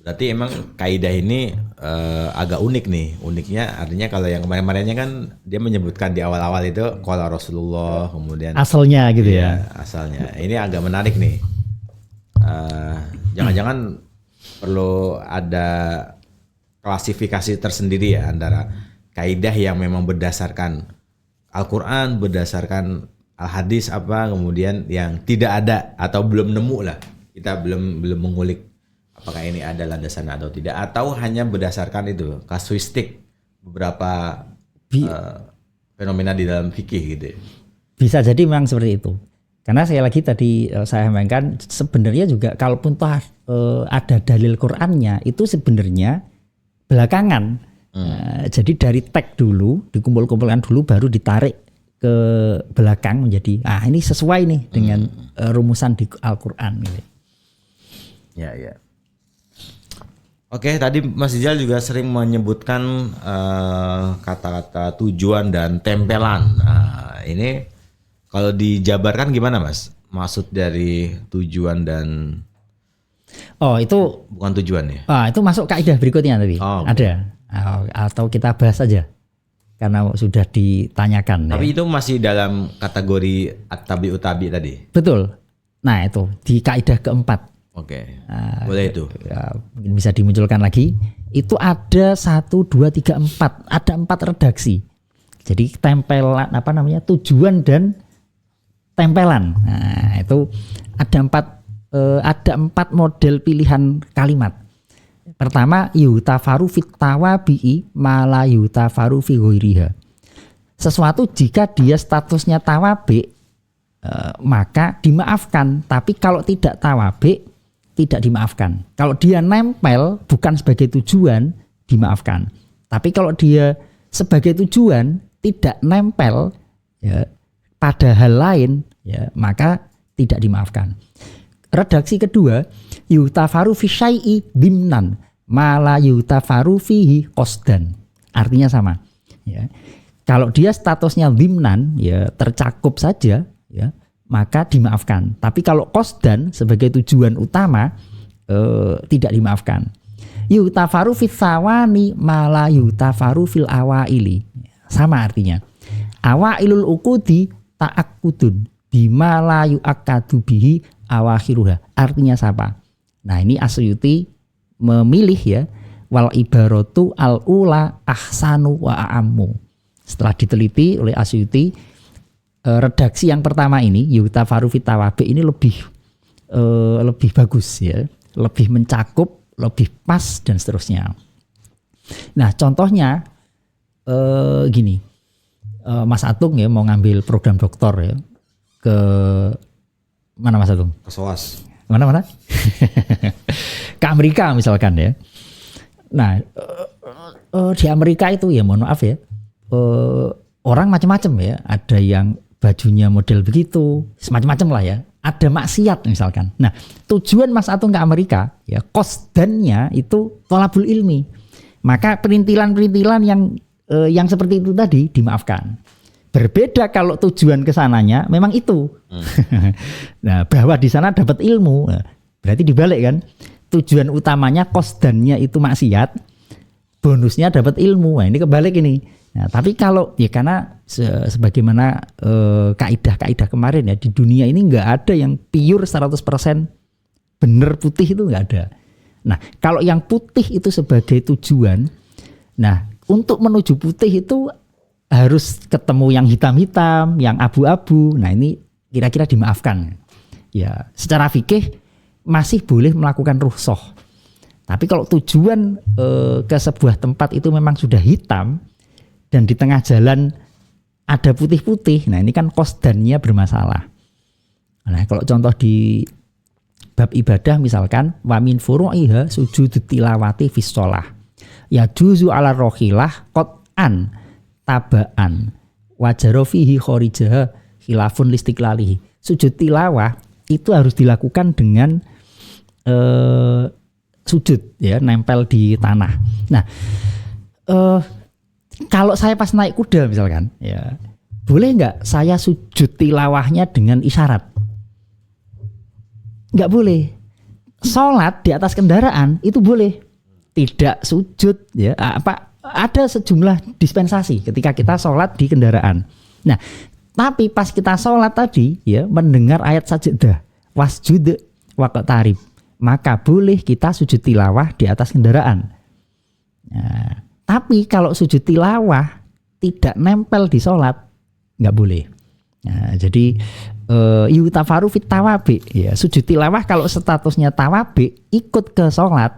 Berarti emang kaidah ini agak unik nih. Uniknya artinya kalau yang kemarin-kemarinnya kan dia menyebutkan di awal-awal itu qala Rasulullah, kemudian asalnya gitu ya. Asalnya. Ini agak menarik nih. Jangan-jangan perlu ada klasifikasi tersendiri ya antara kaidah yang memang berdasarkan Al-Quran, berdasarkan Al-Hadis apa, kemudian yang tidak ada atau belum nemu lah. Kita belum mengulik apakah ini ada landasan atau tidak, atau hanya berdasarkan itu kasuistik beberapa fenomena di dalam fikih gitu. Bisa jadi memang seperti itu. Karena sekali lagi tadi saya sampaikan sebenarnya juga kalaupun ada dalil Qur'annya itu sebenarnya belakangan. Jadi dari teks dulu dikumpul-kumpulkan dulu baru ditarik ke belakang menjadi ini sesuai nih dengan rumusan di Al-Qur'an gitu. Ya. Oke, tadi Mas Ijal juga sering menyebutkan kata-kata tujuan dan tempelan. Nah, ini kalau dijabarkan gimana, Mas? Maksud dari tujuan dan itu bukan tujuan ya? Itu masuk kaidah berikutnya tadi. Ada. Atau kita bahas saja karena sudah ditanyakan. Tapi itu masih dalam kategori at-tabi'u tabi tadi. Betul. Nah, itu di kaidah keempat. Oke, boleh itu. Bisa dimunculkan lagi. Itu ada 1, 2, 3, 4. Ada 4 redaksi. Jadi tempelan tujuan dan tempelan. Nah, itu ada 4 model pilihan kalimat. Pertama, yutafaru fit tawabi'i ma la yutafaru fi ghairiha. Sesuatu jika dia statusnya tawabi maka dimaafkan, tapi kalau tidak tawabi tidak dimaafkan. Kalau dia nempel bukan sebagai tujuan dimaafkan. Tapi kalau dia sebagai tujuan tidak nempel ya, pada hal lain ya, maka tidak dimaafkan. Redaksi kedua, yutafaru fi syai'i dimnan ma la yutafaru fihi qasdan. Artinya sama ya. Kalau dia statusnya dimnan ya tercakup saja ya, maka dimaafkan. Tapi kalau qasdan sebagai tujuan utama tidak dimaafkan. Yutafaru fi tsawani ma la yutafaru fil awaili. Sama artinya. Awailul uqudi ta'akkudun bima la yu'akkadu bihi awakhiruha. Artinya sama. Nah, ini Asyuti memilih ya, wal ibaratu al ula ahsanu wa a'ammu. Setelah diteliti oleh Asyuti, redaksi yang pertama ini yutafaru fit tawabi ini lebih bagus ya, lebih mencakup, lebih pas dan seterusnya. Nah, contohnya gini, Mas Atung ya mau ngambil program doktor ya ke mana Mas Atung? Ke SOAS. Mana? Ke Amerika misalkan ya. Nah, di Amerika itu ya mohon maaf ya, orang macam-macam ya. Ada yang bajunya model begitu, semacam-macam lah ya. Ada maksiat misalkan. Nah, tujuan Mas Atung ke Amerika ya, qasdannya itu thalabul ilmi. Maka perintilan-perintilan yang seperti itu tadi dimaafkan. Berbeda kalau tujuan kesananya memang itu. Nah, bahwa di sana dapat ilmu, berarti dibalik kan. Tujuan utamanya qasdannya itu maksiat, bonusnya dapat ilmu. Nah, ini kebalik ini. Nah, tapi kalau ya karena sebagaimana kaidah-kaidah kemarin ya, di dunia ini nggak ada yang pure 100% benar putih, itu nggak ada. Nah, kalau yang putih itu sebagai tujuan, nah untuk menuju putih itu harus ketemu yang hitam-hitam, yang abu-abu. Nah, ini kira-kira dimaafkan. Ya, secara fikih masih boleh melakukan rukhsah. Tapi kalau tujuan ke sebuah tempat itu memang sudah hitam dan di tengah jalan ada putih-putih, nah ini kan qasdannya bermasalah. Nah, kalau contoh di bab ibadah misalkan wa min furu'iha sujudut tilawati fis shalah. Ya juzu ala rohilah qat'an tabaan wajaro fihi khorijaha khilafun listiqlalihi. Sujud tilawah itu harus dilakukan dengan sujud ya, nempel di tanah. Nah, kalau saya pas naik kuda misalkan ya, boleh nggak saya sujud tilawahnya dengan isyarat? Nggak boleh. Sholat di atas kendaraan itu boleh, tidak sujud ya. Ada sejumlah dispensasi ketika kita sholat di kendaraan. Nah, tapi pas kita sholat tadi ya, mendengar ayat sajdah wasjud waqtarib, maka boleh kita sujud tilawah di atas kendaraan. Nah, tapi kalau sujud tilawah tidak nempel di sholat nggak boleh. Nah, jadi yutafaru fit tawabi ya, sujud tilawah kalau statusnya tawabi ikut ke sholat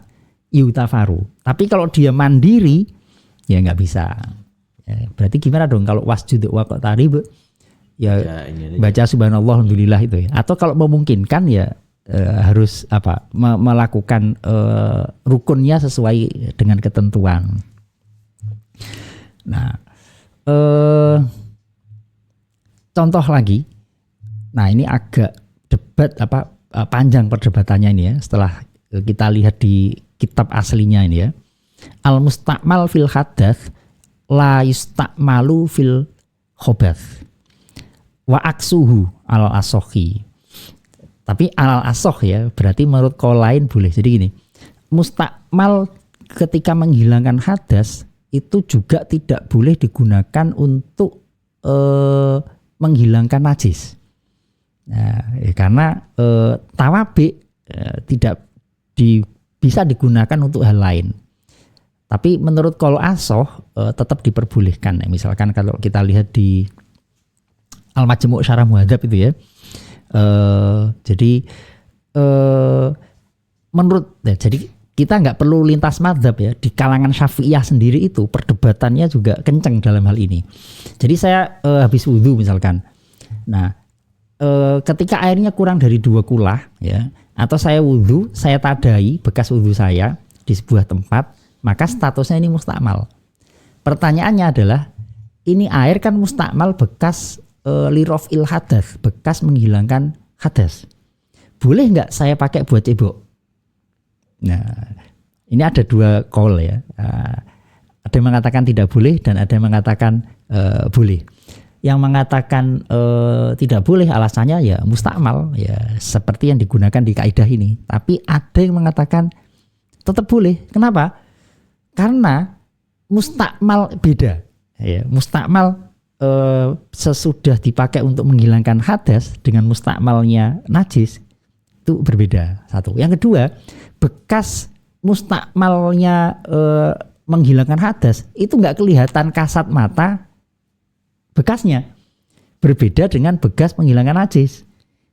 yutafaru. Tapi kalau dia mandiri ya nggak bisa. Ya, berarti gimana dong kalau wasjud waqtarib ya, baca subhanallah alhamdulillah itu ya. Atau kalau memungkinkan ya harus melakukan rukunnya sesuai dengan ketentuan. Nah, contoh lagi. Nah, ini agak debat panjang perdebatannya ini ya, setelah kita lihat di kitab aslinya ini ya. Al mustakmal fil hadath la yustakmalu fil khobath wa aksuhu al asohi. Tapi al asoh ya, berarti menurut kaul lain boleh. Jadi gini, mustakmal ketika menghilangkan hadas itu juga tidak boleh digunakan untuk menghilangkan najis. Nah, ya karena tawabi tidak bisa digunakan untuk hal lain. Tapi menurut qaul asoh tetap diperbolehkan. Ya, misalkan kalau kita lihat di Al-Majmu' Syarah Muhadzab itu ya. Jadi menurut jadi kita nggak perlu lintas mazhab ya, di kalangan Syafi'iyah sendiri itu perdebatannya juga kenceng dalam hal ini. Jadi saya habis wudhu misalkan, nah ketika airnya kurang dari 2 kulah ya, atau saya wudhu, saya tadai bekas wudhu saya di sebuah tempat, maka statusnya ini mustakmal. Pertanyaannya adalah, ini air kan mustakmal bekas lirofil hadas, bekas menghilangkan hadas. Boleh nggak saya pakai buat cebok? Nah, ini ada 2 call ya. Ada yang mengatakan tidak boleh dan ada yang mengatakan boleh. Yang mengatakan tidak boleh alasannya ya mustakmal ya, seperti yang digunakan di kaidah ini. Tapi ada yang mengatakan tetap boleh. Kenapa? Karena mustakmal beda. Ya, mustakmal sesudah dipakai untuk menghilangkan hadas dengan mustakmalnya najis itu berbeda. Satu. Yang kedua, bekas mustakmalnya menghilangkan hadas itu nggak kelihatan kasat mata bekasnya, berbeda dengan bekas menghilangkan najis,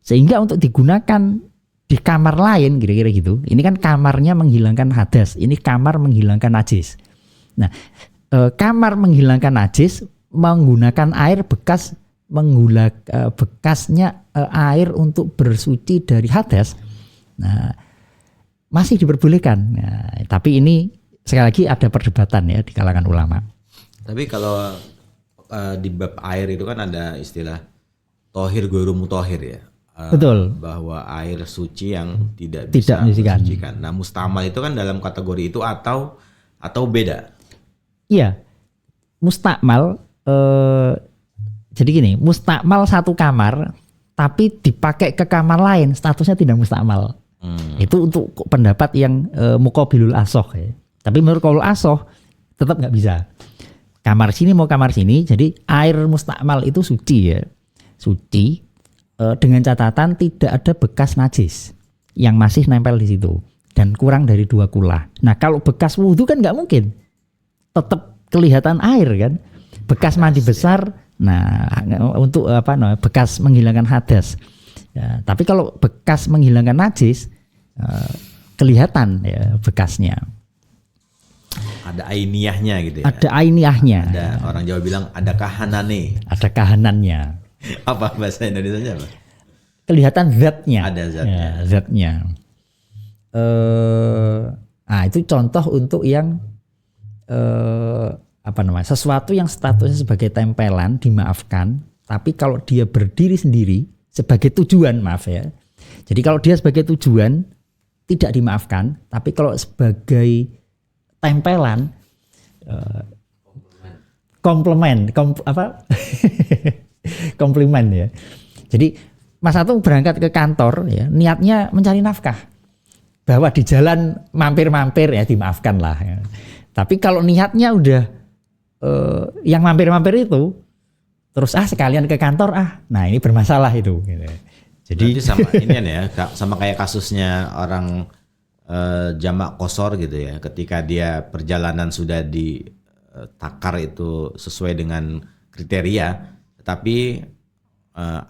sehingga untuk digunakan di kamar lain kira-kira gitu. Ini kan kamarnya menghilangkan hadas, ini kamar menghilangkan najis. Nah, kamar menghilangkan najis menggunakan air bekas, bekasnya air untuk bersuci dari hadas. Nah, masih diperbolehkan. Nah, tapi ini sekali lagi ada perdebatan ya di kalangan ulama. Tapi kalau di bab air itu kan ada istilah tohir goiru mutohir ya. Betul. Bahwa air suci yang tidak bisa mensucikan. Nah, mustamal itu kan dalam kategori itu atau beda? Iya. Mustakmal jadi gini, mustakmal satu kamar tapi dipakai ke kamar lain statusnya tidak mustakmal. Itu untuk pendapat yang muqabilul asoh ya. Tapi menurut qaul asoh tetap nggak bisa. Kamar sini mau kamar sini, jadi air mustakmal itu suci ya. Suci dengan catatan tidak ada bekas najis yang masih nempel di situ dan kurang dari 2 kulah. Nah, kalau bekas wudhu kan nggak mungkin. Tetap kelihatan air kan. Bekas mandi besar, nah untuk bekas menghilangkan hadas. Ya, tapi kalau bekas menghilangkan najis kelihatan ya bekasnya. Ada ainiyahnya gitu ya. Ada ainiyahnya. Ada orang Jawa bilang ada kahanane. Ada kahanannya. Apa bahasa Indonesianya apa? Kelihatan zatnya. Ada zatnya. Ya, zatnya. Itu contoh untuk yang sesuatu yang statusnya sebagai tempelan dimaafkan, tapi kalau dia berdiri sendiri sebagai tujuan, maaf ya. Jadi kalau dia sebagai tujuan tidak dimaafkan, tapi kalau sebagai tempelan komplement ya. Jadi Mas Atung berangkat ke kantor ya, niatnya mencari nafkah. Bahwa di jalan mampir-mampir ya dimaafkan lah ya. Tapi kalau niatnya udah yang mampir-mampir itu terus sekalian ke kantor nah ini bermasalah itu gitu. Jadi sama ini ya, sama kayak kasusnya orang jamak qashar gitu ya, ketika dia perjalanan sudah ditakar itu sesuai dengan kriteria, tapi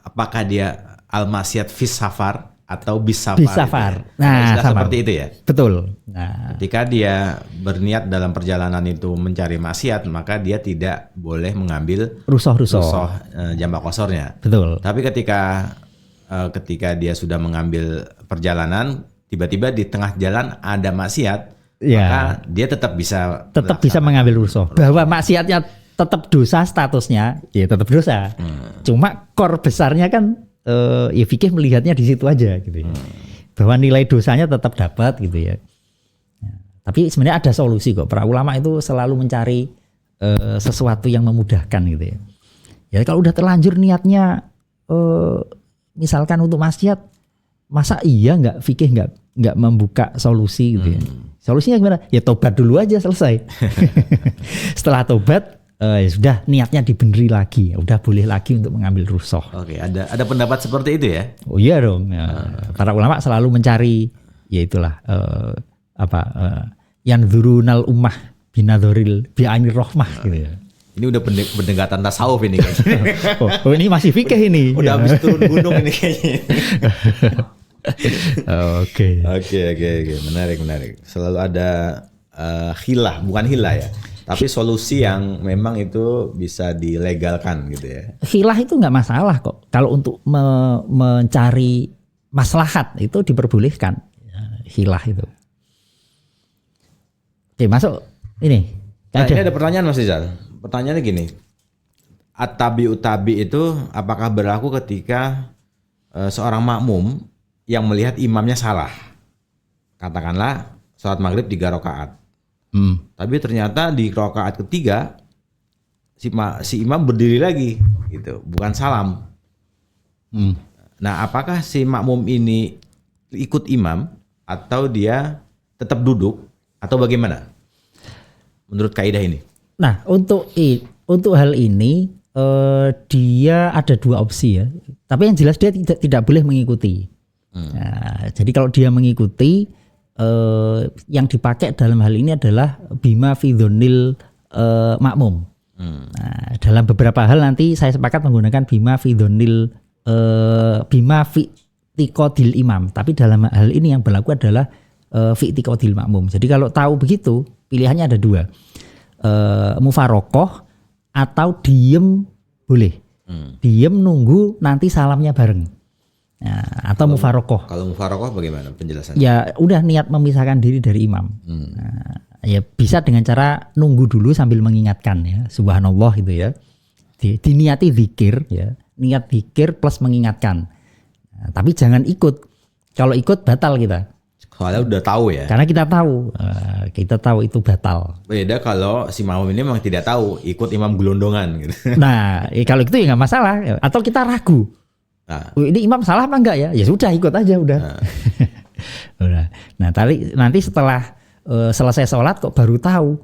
apakah dia al-masyad fis safar atau bis safar? Bis safar. Gitu ya? Nah, seperti itu ya. Betul. Nah, ketika dia berniat dalam perjalanan itu mencari maksiat, maka dia tidak boleh mengambil rusoh jamak qasharnya. Betul. Tapi ketika dia sudah mengambil perjalanan, tiba-tiba di tengah jalan ada maksiat, maka dia tetap bisa mengambil rusoh. Bahwa maksiatnya tetap dosa statusnya, ya tetap dosa. Cuma core besarnya kan ya fikih melihatnya di situ aja gitu ya. Bahwa nilai dosanya tetap dapat gitu ya. Tapi sebenarnya ada solusi kok. Para ulama itu selalu mencari sesuatu yang memudahkan gitu ya. Ya kalau udah terlanjur niatnya misalkan untuk maksiat, masa iya fikih nggak membuka solusi gitu ya. Solusinya gimana? Ya tobat dulu aja, selesai. Setelah tobat sudah niatnya dibeneri lagi, udah boleh lagi untuk mengambil rusoh. Oke, ada pendapat seperti itu ya? Oh iya dong. Para ulama selalu mencari, ya itulah yang dzurunal ummah binadzoril bi'ainir rahmah gitu ya. Ini udah pendekatan tasawuf ini kayaknya. Oh ini masih fikih ini. Udah habis turun gunung ini kayaknya. Oke. Oke. Menarik. Selalu ada hilah, bukan hilah ya, tapi solusi yang memang itu bisa dilegalkan gitu ya. Khilah itu nggak masalah kok. Kalau untuk mencari maslahat itu diperbolehkan. Khilah itu. Oke, masuk ini. Nah, ini ada pertanyaan Mas Rizal. Pertanyaannya gini. At-tabi utabi itu apakah berlaku ketika seorang makmum yang melihat imamnya salah? Katakanlah sholat maghrib 3 rakaat. Tapi ternyata di rakaat ketiga si imam berdiri lagi gitu, bukan salam. Nah, apakah si makmum ini ikut imam atau dia tetap duduk atau bagaimana? Menurut kaidah ini. Nah, untuk hal ini dia ada dua opsi ya. Tapi yang jelas dia tidak boleh mengikuti. Nah, jadi kalau dia mengikuti, yang dipakai dalam hal ini adalah bima fi dzonil makmum. Nah, dalam beberapa hal nanti saya sepakat menggunakan bima fi dzonil bima fi tiqodil imam. Tapi dalam hal ini yang berlaku adalah fi tiqodil makmum. Jadi kalau tahu begitu, pilihannya ada dua. Mufarokoh atau diem boleh. Diem nunggu nanti salamnya bareng. Nah, atau mufarokoh. Kalau mufarokoh bagaimana penjelasannya? Ya udah niat memisahkan diri dari imam. Nah, ya bisa dengan cara nunggu dulu sambil mengingatkan ya, subhanallah gitu ya. Diniati zikir ya, niat zikir plus mengingatkan. Nah, tapi jangan ikut. Kalau ikut batal kita. Soalnya udah tahu ya. Karena kita tahu itu batal. Beda kalau si makmum ini memang tidak tahu, ikut imam gelondongan gitu. Nah, kalau itu ya nggak masalah. Atau kita ragu. Ini imam salah apa enggak ya? Ya sudah ikut aja udah. Udah. Nah, nanti setelah selesai sholat kok baru tahu.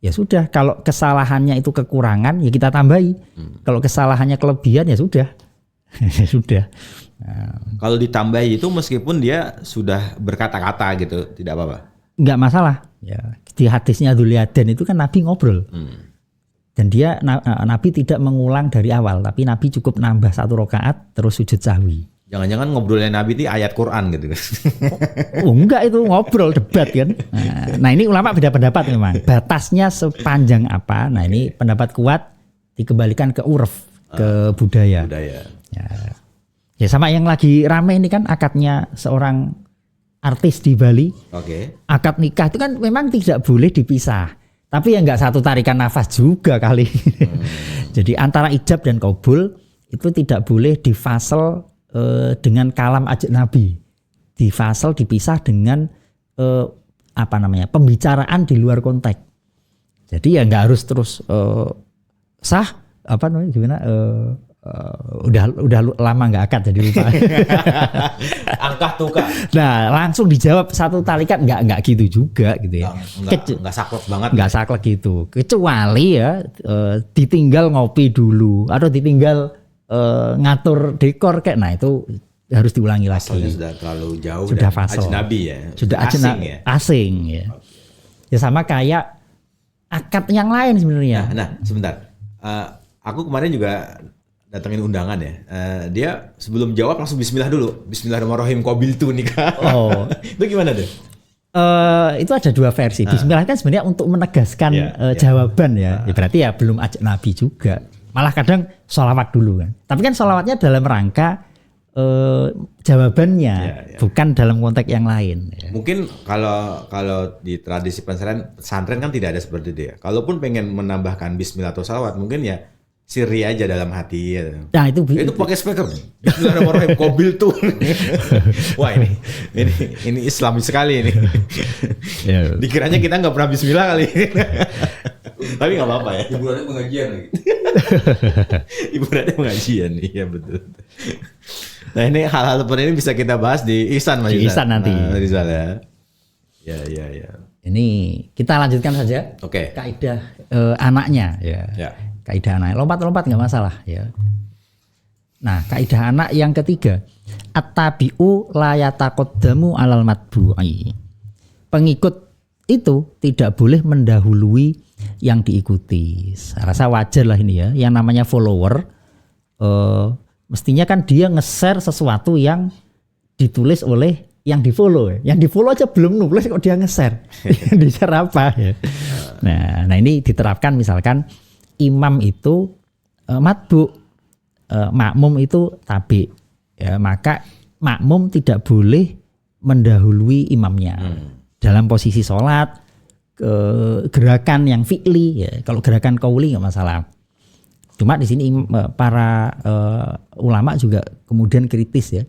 Ya sudah, kalau kesalahannya itu kekurangan ya kita tambahi. Kalau kesalahannya kelebihan ya sudah. Ya sudah. Nah, kalau ditambahi itu meskipun dia sudah berkata-kata gitu, tidak apa-apa. Enggak masalah. Ya, di hadisnya Dzulyadan itu kan Nabi ngobrol. Dan dia Nabi tidak mengulang dari awal, tapi Nabi cukup nambah 1 rakaat terus sujud sahwi. Jangan-jangan ngobrolnya Nabi itu ayat Quran gitu kan? Oh enggak, itu ngobrol debat kan. Nah ini ulama beda pendapat memang. Batasnya sepanjang apa? Nah ini pendapat kuat dikembalikan ke urf, ke budaya. Ya sama yang lagi rame ini kan akadnya seorang artis di Bali. Akad nikah itu kan memang tidak boleh dipisah. Tapi ya nggak satu tarikan nafas juga kali. Jadi antara ijab dan qabul itu tidak boleh difasel dengan kalam ajnabi. Difasel dipisah dengan pembicaraan di luar konteks. Jadi ya nggak harus terus sah udah lama nggak akad jadi lupa. Angkah tukar. Nah langsung dijawab satu tarikan nggak gitu juga gitu ya. Nggak saklek banget. Nggak saklek gitu. Kecuali ya ditinggal ngopi dulu atau ditinggal ngatur dekor kayak, nah itu harus diulangi lagi. Asalnya sudah terlalu jauh. Sudah dan fasal. Ajnabi ya. Sudah asing ya. Ya sama kayak akad yang lain sebenarnya. Nah sebentar. Aku kemarin juga datengin undangan ya. Dia sebelum jawab langsung bismillah dulu. Bismillahirrahmanirrahim qabiltu nikah. Oh. Itu gimana tuh? Itu ada dua versi. Bismillah kan sebenarnya untuk menegaskan jawaban ya. Ya berarti ya belum ajak Nabi juga. Malah kadang sholawat dulu kan. Tapi kan sholawatnya dalam rangka jawabannya, bukan dalam konteks yang lain. Ya. Mungkin kalau di tradisi pesantren kan tidak ada seperti itu ya. Kalaupun pengen menambahkan bismillah atau sholawat, mungkin ya sirri aja dalam hati ya. Nah itu pakai speaker. Bismillahirrahmanirrahim qabiltu. Wah ini Islami sekali ini. Ya. Dikiranya kita nggak pernah bismillah kali. Tapi nggak apa-apa ya. Hiburannya pengajian lagi. Hiburannya pengajian, iya betul. Nah ini hal-hal seperti ini bisa kita bahas di Ihsan Mas. Di Ihsan nanti. Rizal ya. Ya. Ini kita lanjutkan saja. Oke. Kaidah anaknya ya. Kaidah anak, lompat nggak masalah ya. Nah, kaidah anak yang ketiga, at-tabi'u la yataqaddamu 'alal matbu'i. Pengikut itu tidak boleh mendahului yang diikuti. Saya rasa wajar lah ini ya. Yang namanya follower, mestinya kan dia nge-share sesuatu yang ditulis oleh yang di follow. Yang di follow aja belum nulis kok dia nge-share. Yang di-share apa ya. Nah ini diterapkan misalkan imam itu matbu, makmum itu tabi. Ya, maka makmum tidak boleh mendahului imamnya. Dalam posisi sholat, gerakan yang fi'li, ya. Kalau gerakan qauli nggak masalah. Cuma di sini para ulama juga kemudian kritis ya.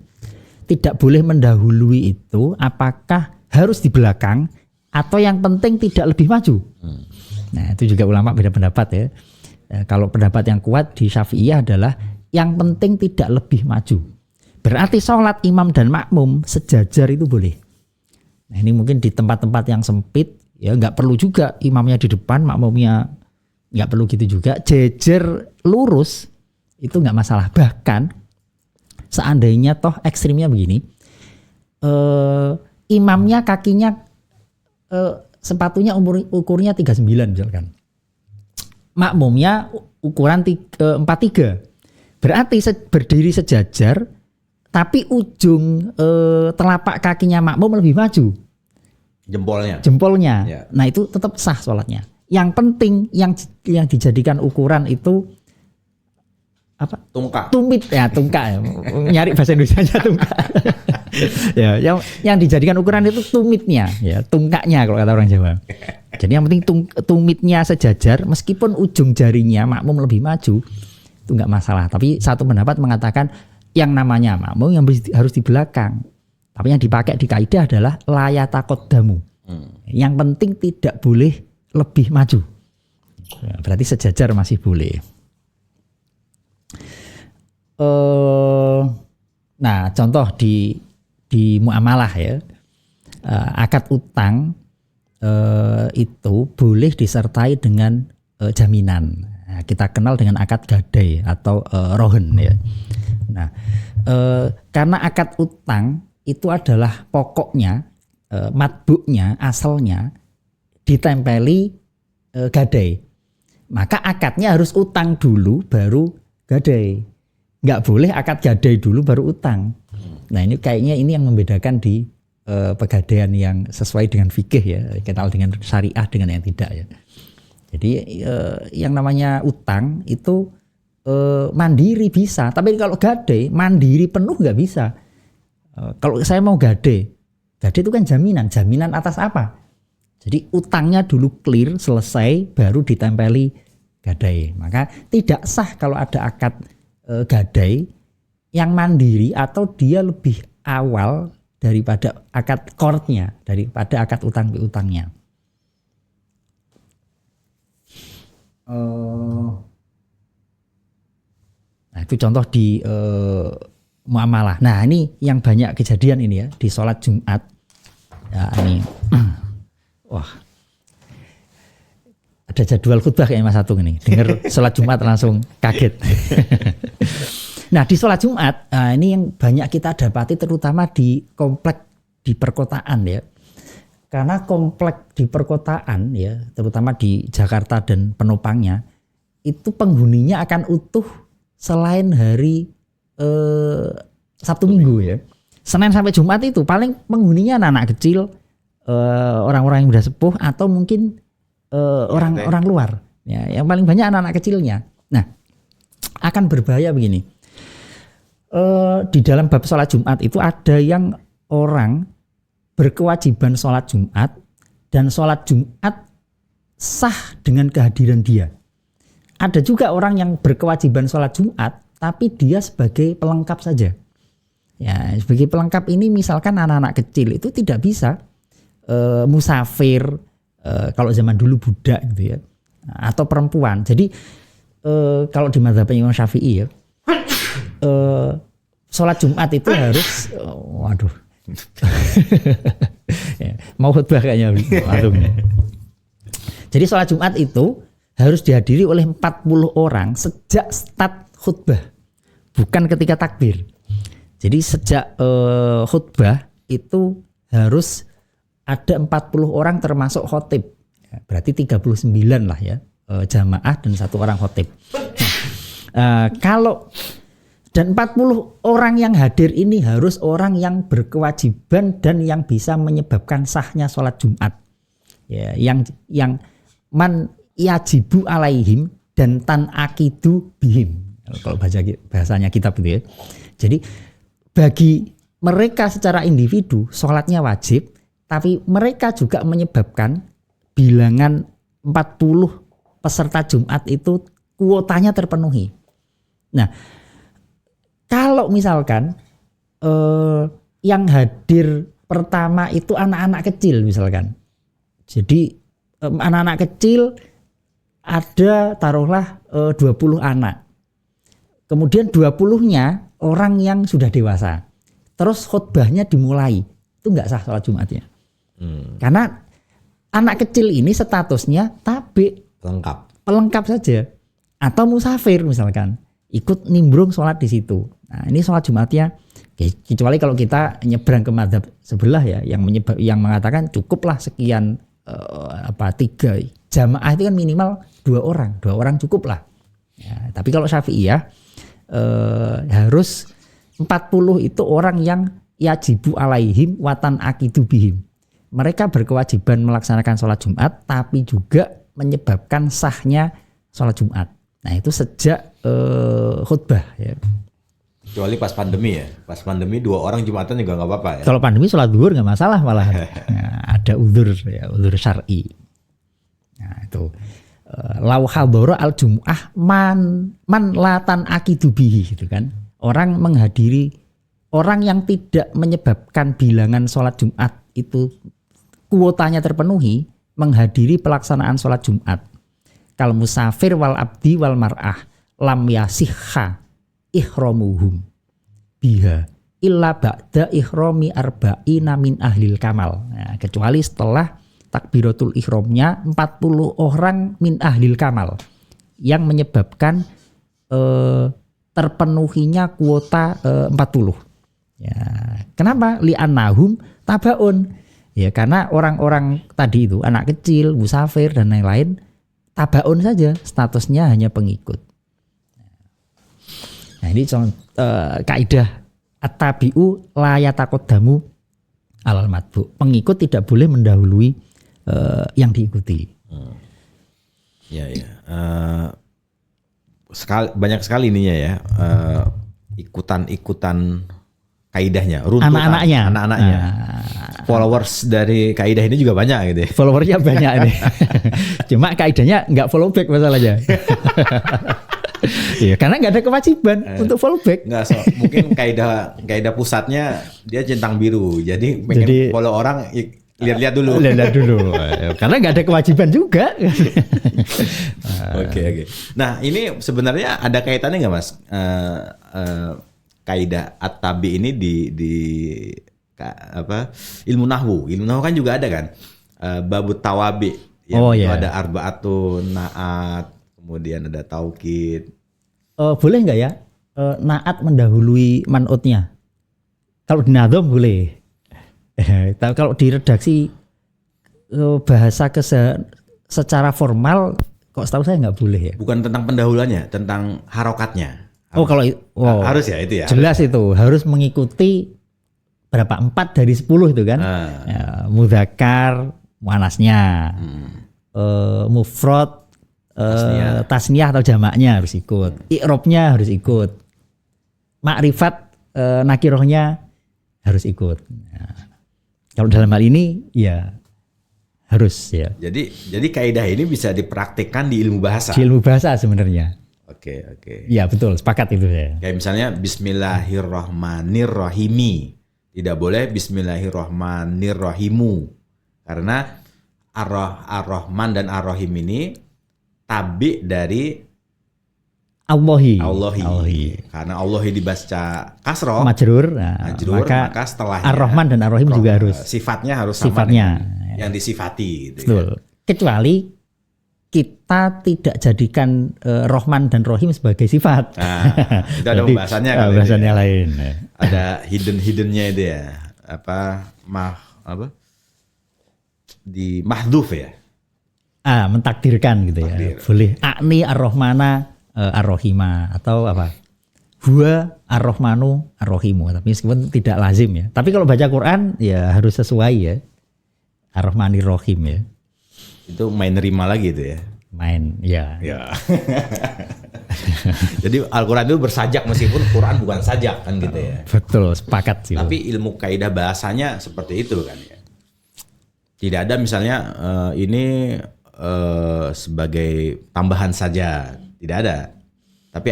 Tidak boleh mendahului itu apakah harus di belakang atau yang penting tidak lebih maju. Nah itu juga ulama beda pendapat ya. Kalau pendapat yang kuat di Syafi'iyah adalah yang penting tidak lebih maju. Berarti sholat imam dan makmum sejajar itu boleh. Nah ini mungkin di tempat-tempat yang sempit ya nggak perlu juga imamnya di depan, makmumnya nggak perlu gitu juga. Jejer lurus itu nggak masalah. Bahkan seandainya toh ekstrimnya begini, imamnya kakinya sepatunya ukurnya 39 misalkan, makmumnya ukuran 43, berarti berdiri sejajar, tapi ujung telapak kakinya makmum lebih maju, jempolnya. Ya. Nah itu tetap sah sholatnya. Yang penting yang dijadikan ukuran itu apa? Tumit ya, tungka. Nyari bahasa Indonesianya tungka. Ya, yang dijadikan ukuran itu tumitnya, ya, tungkaknya kalau kata orang Jawa. Jadi yang penting tumitnya sejajar, meskipun ujung jarinya makmum lebih maju, itu enggak masalah. Tapi satu pendapat mengatakan yang namanya makmum yang harus di belakang. Tapi yang dipakai di kaidah adalah layataqaddamu. Yang penting tidak boleh lebih maju. Berarti sejajar masih boleh. Nah contoh di muamalah ya, akad utang itu boleh disertai dengan jaminan. Nah, kita kenal dengan akad gadai atau rohen ya. Nah karena akad utang itu adalah pokoknya, matbu'nya, asalnya ditempeli gadai, maka akadnya harus utang dulu baru gadai. Nggak boleh akad gadai dulu baru utang. Nah ini kayaknya ini yang membedakan di pegadaian yang sesuai dengan fikih ya, kenal dengan syariah dengan yang tidak ya. Jadi yang namanya utang itu mandiri bisa, tapi kalau gadai mandiri penuh nggak bisa. Kalau saya mau gadai itu kan jaminan atas apa? Jadi utangnya dulu clear, selesai, baru ditempeli gadai. Maka tidak sah kalau ada akad gadai yang mandiri atau dia lebih awal daripada akad qardnya, daripada akad utang piutangnya. Nah itu contoh di muamalah. Nah ini yang banyak kejadian ini ya di sholat Jumat. Ya ini, wah, ada jadwal khutbah kayaknya Mas Atung ini. Dengar sholat Jumat langsung kaget. Nah di sholat Jumat, ini yang banyak kita dapati terutama di komplek di perkotaan ya. Karena komplek di perkotaan ya, terutama di Jakarta dan penopangnya, itu penghuninya akan utuh selain hari Sabtu Minggu ya. Senin sampai Jumat itu paling penghuninya anak-anak kecil, orang-orang yang udah sepuh atau mungkin orang-orang luar. Ya, yang paling banyak anak-anak kecilnya. Nah, akan berbahaya begini. Di dalam bab sholat Jumat itu ada yang orang berkewajiban sholat Jumat dan sholat Jumat sah dengan kehadiran dia. Ada juga orang yang berkewajiban sholat Jumat tapi dia sebagai pelengkap saja. Ya, sebagai pelengkap ini misalkan anak-anak kecil itu tidak bisa musafir, kalau zaman dulu budak gitu ya, atau perempuan. Jadi kalau di mazhab Imam Syafi'i ya, sholat Jumat itu harus waduh. Ya, mau khutbah kayaknya. Jadi sholat Jumat itu harus dihadiri oleh 40 orang sejak start khutbah, bukan ketika takbir. Jadi sejak khutbah itu harus ada 40 orang termasuk khotib. Berarti 39 lah ya, jamaah dan 1 orang khotib. Kalau Dan 40 orang yang hadir ini harus orang yang berkewajiban dan yang bisa menyebabkan sahnya sholat Jumat. Ya, yang man yajibu alaihim dan tan akidu bihim. Kalau bahasanya kitab itu ya. Jadi bagi mereka secara individu sholatnya wajib, tapi mereka juga menyebabkan bilangan 40 peserta Jumat itu kuotanya terpenuhi. Nah, kalau misalkan yang hadir pertama itu anak-anak kecil misalkan. Jadi anak-anak kecil ada taruhlah 20 anak. Kemudian 20-nya orang yang sudah dewasa. Terus khutbahnya dimulai. Itu enggak sah sholat Jumatnya. Karena anak kecil ini statusnya tabi. Pelengkap saja. Atau musafir misalkan. Ikut nimbrung sholat di situ. Nah, ini sholat Jumatnya, kecuali kalau kita nyebrang ke mazhab sebelah ya, yang mengatakan cukuplah sekian 3 jamaah itu kan minimal 2 orang cukup lah. Ya, tapi kalau Syafi'iyah harus 40 itu orang yang yajibu alaihim watan akidu bihim. Mereka berkewajiban melaksanakan sholat Jumat, tapi juga menyebabkan sahnya sholat Jumat. Nah itu sejak khutbah ya. Kecuali pas pandemi ya. Pas pandemi 2 orang Jumatan juga nggak apa-apa ya. Kalau pandemi sholat zuhur nggak masalah malah. Nah, ada uzur ya, uzur syar'i. Nah itu lau hadhara al jumu'ah man latan akidu bihi gitu kan. Orang menghadiri, orang yang tidak menyebabkan bilangan sholat Jumat itu kuotanya terpenuhi, menghadiri pelaksanaan sholat Jumat. Kal musafir wal abdi wal mar'ah lam yasihha ihramuhum biha illa ba'da ihrami arba'ina min ahlil kamal. Nah, kecuali setelah takbiratul ihramnya 40 orang min ahlil kamal yang menyebabkan terpenuhinya kuota 40. Ya, kenapa? Li'annahum tabaun. Ya, karena orang-orang tadi itu anak kecil, musafir dan lain-lain tabaun saja, statusnya hanya pengikut. Nah, ini kaidah at-tabi'u la yataqaddamu alal matbu. Pengikut tidak boleh mendahului yang diikuti. Ya. Banyak sekali ininya ya. Ikutan kaidahnya, runtutan anak-anaknya. Followers dari kaidah ini juga banyak gitu ya. Followersnya banyak ini. Cuma kaidahnya nggak follow back masalahnya. Iya, karena nggak ada kewajiban untuk follow back. Mungkin kaidah pusatnya dia centang biru. Jadi pengen follow orang lihat-lihat dulu. Karena nggak ada kewajiban juga. Oke. Nah, ini sebenarnya ada kaitannya nggak, Mas? Kaidah at-tabi ini di ilmu nahwu. Ilmu nahwu kan juga ada kan babut tawabi yang ada arbaatun naat, kemudian ada taukid. Boleh nggak ya naat mendahului man'utnya? Kalau di nadhom boleh. Tapi kalau di redaksi bahasa secara formal kok setahu saya nggak boleh ya. Bukan tentang pendahuluannya, tentang harokatnya. Harus ya itu ya. Jelas itu harus mengikuti berapa 4 dari 10 itu kan. Ya, mudzakkar muannasnya. Mufrad tasniyah atau jamaknya harus ikut. I'rabnya harus ikut. Ma'rifat nakirohnya harus ikut. Nah, kalau dalam hal ini ya harus ya. Jadi kaidah ini bisa dipraktikkan di ilmu bahasa. Di ilmu bahasa sebenarnya. Oke. Ya betul, sepakat itu ya. Kayak misalnya Bismillahirrahmanirrahimi. Tidak boleh Bismillahirrahmanirrahimu. Karena Ar-Rahman dan Ar-Rahim ini tabi dari Allahi. Karena Allahi dibaca kasroh, majrur, maka setelahnya Ar-Rahman dan Ar-Rahim juga harus sifatnya harus sama yang disifati. Gitu. Betul. Ya. Kecuali kita tidak jadikan Rahman dan Rahim sebagai sifat. Nah, itu ada pembahasannya kan. Pembahasannya lain. Ada hidden-nya itu ya. Di mahdhuf ya. Mentakdirkan gitu ya. Boleh A'ni Ar-Rahmana Ar-Rahima atau apa? Huwa ar-Rahmanu ar-Rahimu. Tapi meskipun tidak lazim ya. Tapi kalau baca Quran ya harus sesuai ya. Ar-Rahmanir Rahim ya. Itu main nerima lagi itu ya. Main ya. Ya. Jadi Al-Quran itu bersajak meskipun Quran bukan sajak kan gitu ya. Betul, sepakat sih. Tapi ilmu kaidah bahasanya seperti itu kan ya. Tidak ada misalnya ini sebagai tambahan saja, tidak ada. Tapi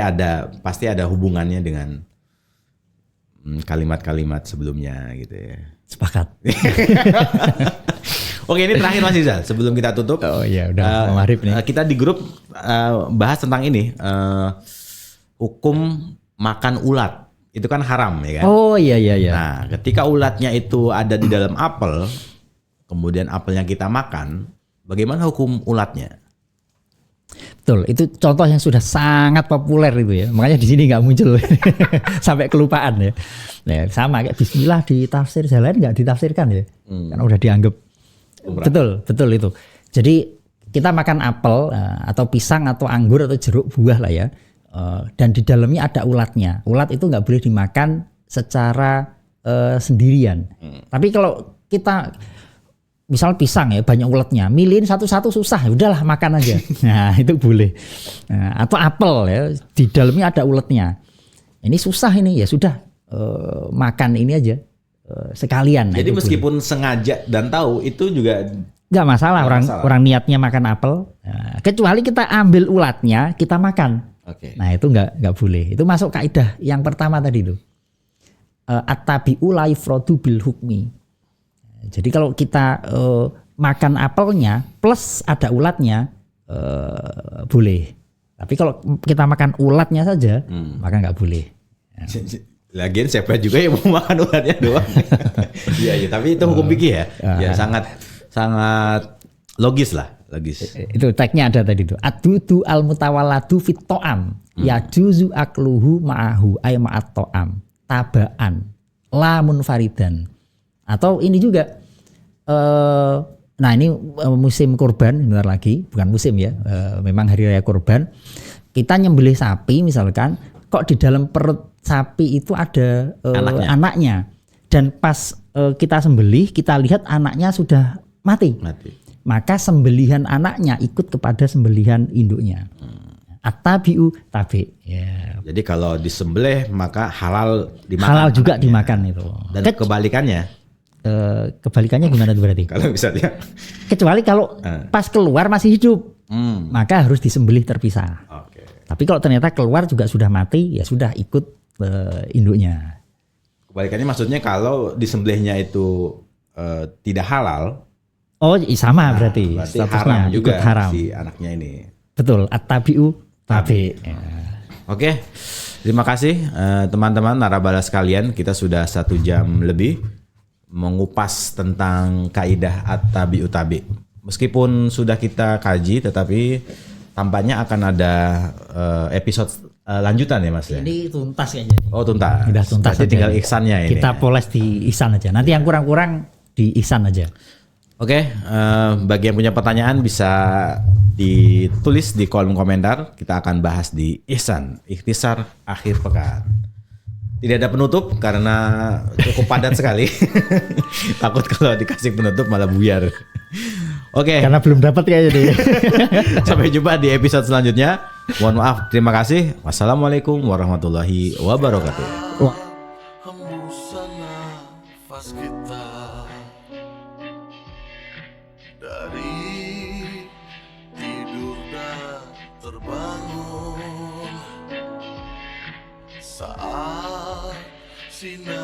pasti ada hubungannya dengan kalimat-kalimat sebelumnya gitu ya. Sepakat. Oke, ini terakhir Mas Rizal sebelum kita tutup. Oh iya, udah mau maghrib nih. Kita di grup bahas tentang ini hukum makan ulat. Itu kan haram ya kan? Oh iya. Nah, ketika ulatnya itu ada di dalam apel, kemudian apelnya kita makan, bagaimana hukum ulatnya? Betul, itu contoh yang sudah sangat populer itu ya. Makanya di sini nggak muncul sampai kelupaan ya. Nah, sama kayak Bismillah di tafsir jalan nggak ditafsirkan ya, karena udah dianggap. Betul itu. Jadi kita makan apel atau pisang atau anggur atau jeruk buah lah ya, dan di dalamnya ada ulatnya. Ulat itu nggak boleh dimakan secara sendirian. Tapi kalau kita misal pisang ya banyak ulatnya, milihin satu-satu susah, ya udahlah makan aja. Nah itu boleh. Atau apel ya di dalamnya ada ulatnya. Ini susah ini ya sudah makan ini aja. Sekalian. Jadi meskipun boleh. Sengaja dan tahu itu juga nggak masalah, orang niatnya makan apel, kecuali kita ambil ulatnya kita makan. Okay. Nah itu nggak boleh. Itu masuk kaidah yang pertama tadi itu. At-tabi'u la yufradu bil hukmi. Jadi kalau kita makan apelnya plus ada ulatnya boleh. Tapi kalau kita makan ulatnya saja maka nggak boleh. Lagian siapa juga yang mau makan ulatnya doang. Iya, tapi itu hukum fikih ya. Ya sangat logis lah, logis. Itu tagnya ada tadi itu. Adudu al mutawalladu fit to'am. Ya juzu akluhu ma'ahu ay ma'at to'am. Tabaan la munfaridan. Atau ini juga nah ini musim kurban bentar lagi, bukan musim ya. Memang hari raya kurban. Kita nyembelih sapi misalkan, kok di dalam perut sapi itu ada anaknya. Dan pas kita sembelih, kita lihat anaknya sudah mati. Maka sembelihan anaknya ikut kepada sembelihan induknya. At-tabi'u tabi. Ya. Jadi kalau disembelih maka halal dimakan. Halal juga dimakan itu. Dan kebalikannya? Kebalikannya gimana tuh berarti? Kalau misalnya. Kecuali kalau pas keluar masih hidup, maka harus disembelih terpisah. Okay. Tapi kalau ternyata keluar juga sudah mati, ya sudah ikut induknya. Kebalikannya maksudnya kalau disembelihnya itu tidak halal. Oh sama berarti haram juga haram. Si anaknya ini. Betul, at-tabi'u tabi. Oke, terima kasih teman-teman narabala sekalian. Kita sudah 1 jam lebih mengupas tentang kaidah at-tabi'u tabi. Meskipun sudah kita kaji, tetapi tampaknya akan ada episode lanjutan ya Mas ya? Ini tuntas kayaknya. Oh tuntas. Sudah tuntas. Berarti tinggal ihsannya ini. Kita poles di ihsan aja. Nanti yang kurang-kurang di ihsan aja. Oke, bagi yang punya pertanyaan bisa ditulis di kolom komentar. Kita akan bahas di ihsan, ikhtisar akhir pekan. Tidak ada penutup karena cukup padat sekali. Takut kalau dikasih penutup malah buyar. Oke. Karena belum dapat kayaknya deh. Sampai jumpa di episode selanjutnya. Mohon maaf, terima kasih. Wassalamualaikum warahmatullahi wabarakatuh. Hembusan nafas kita dari tidur dan terbangun saat sinar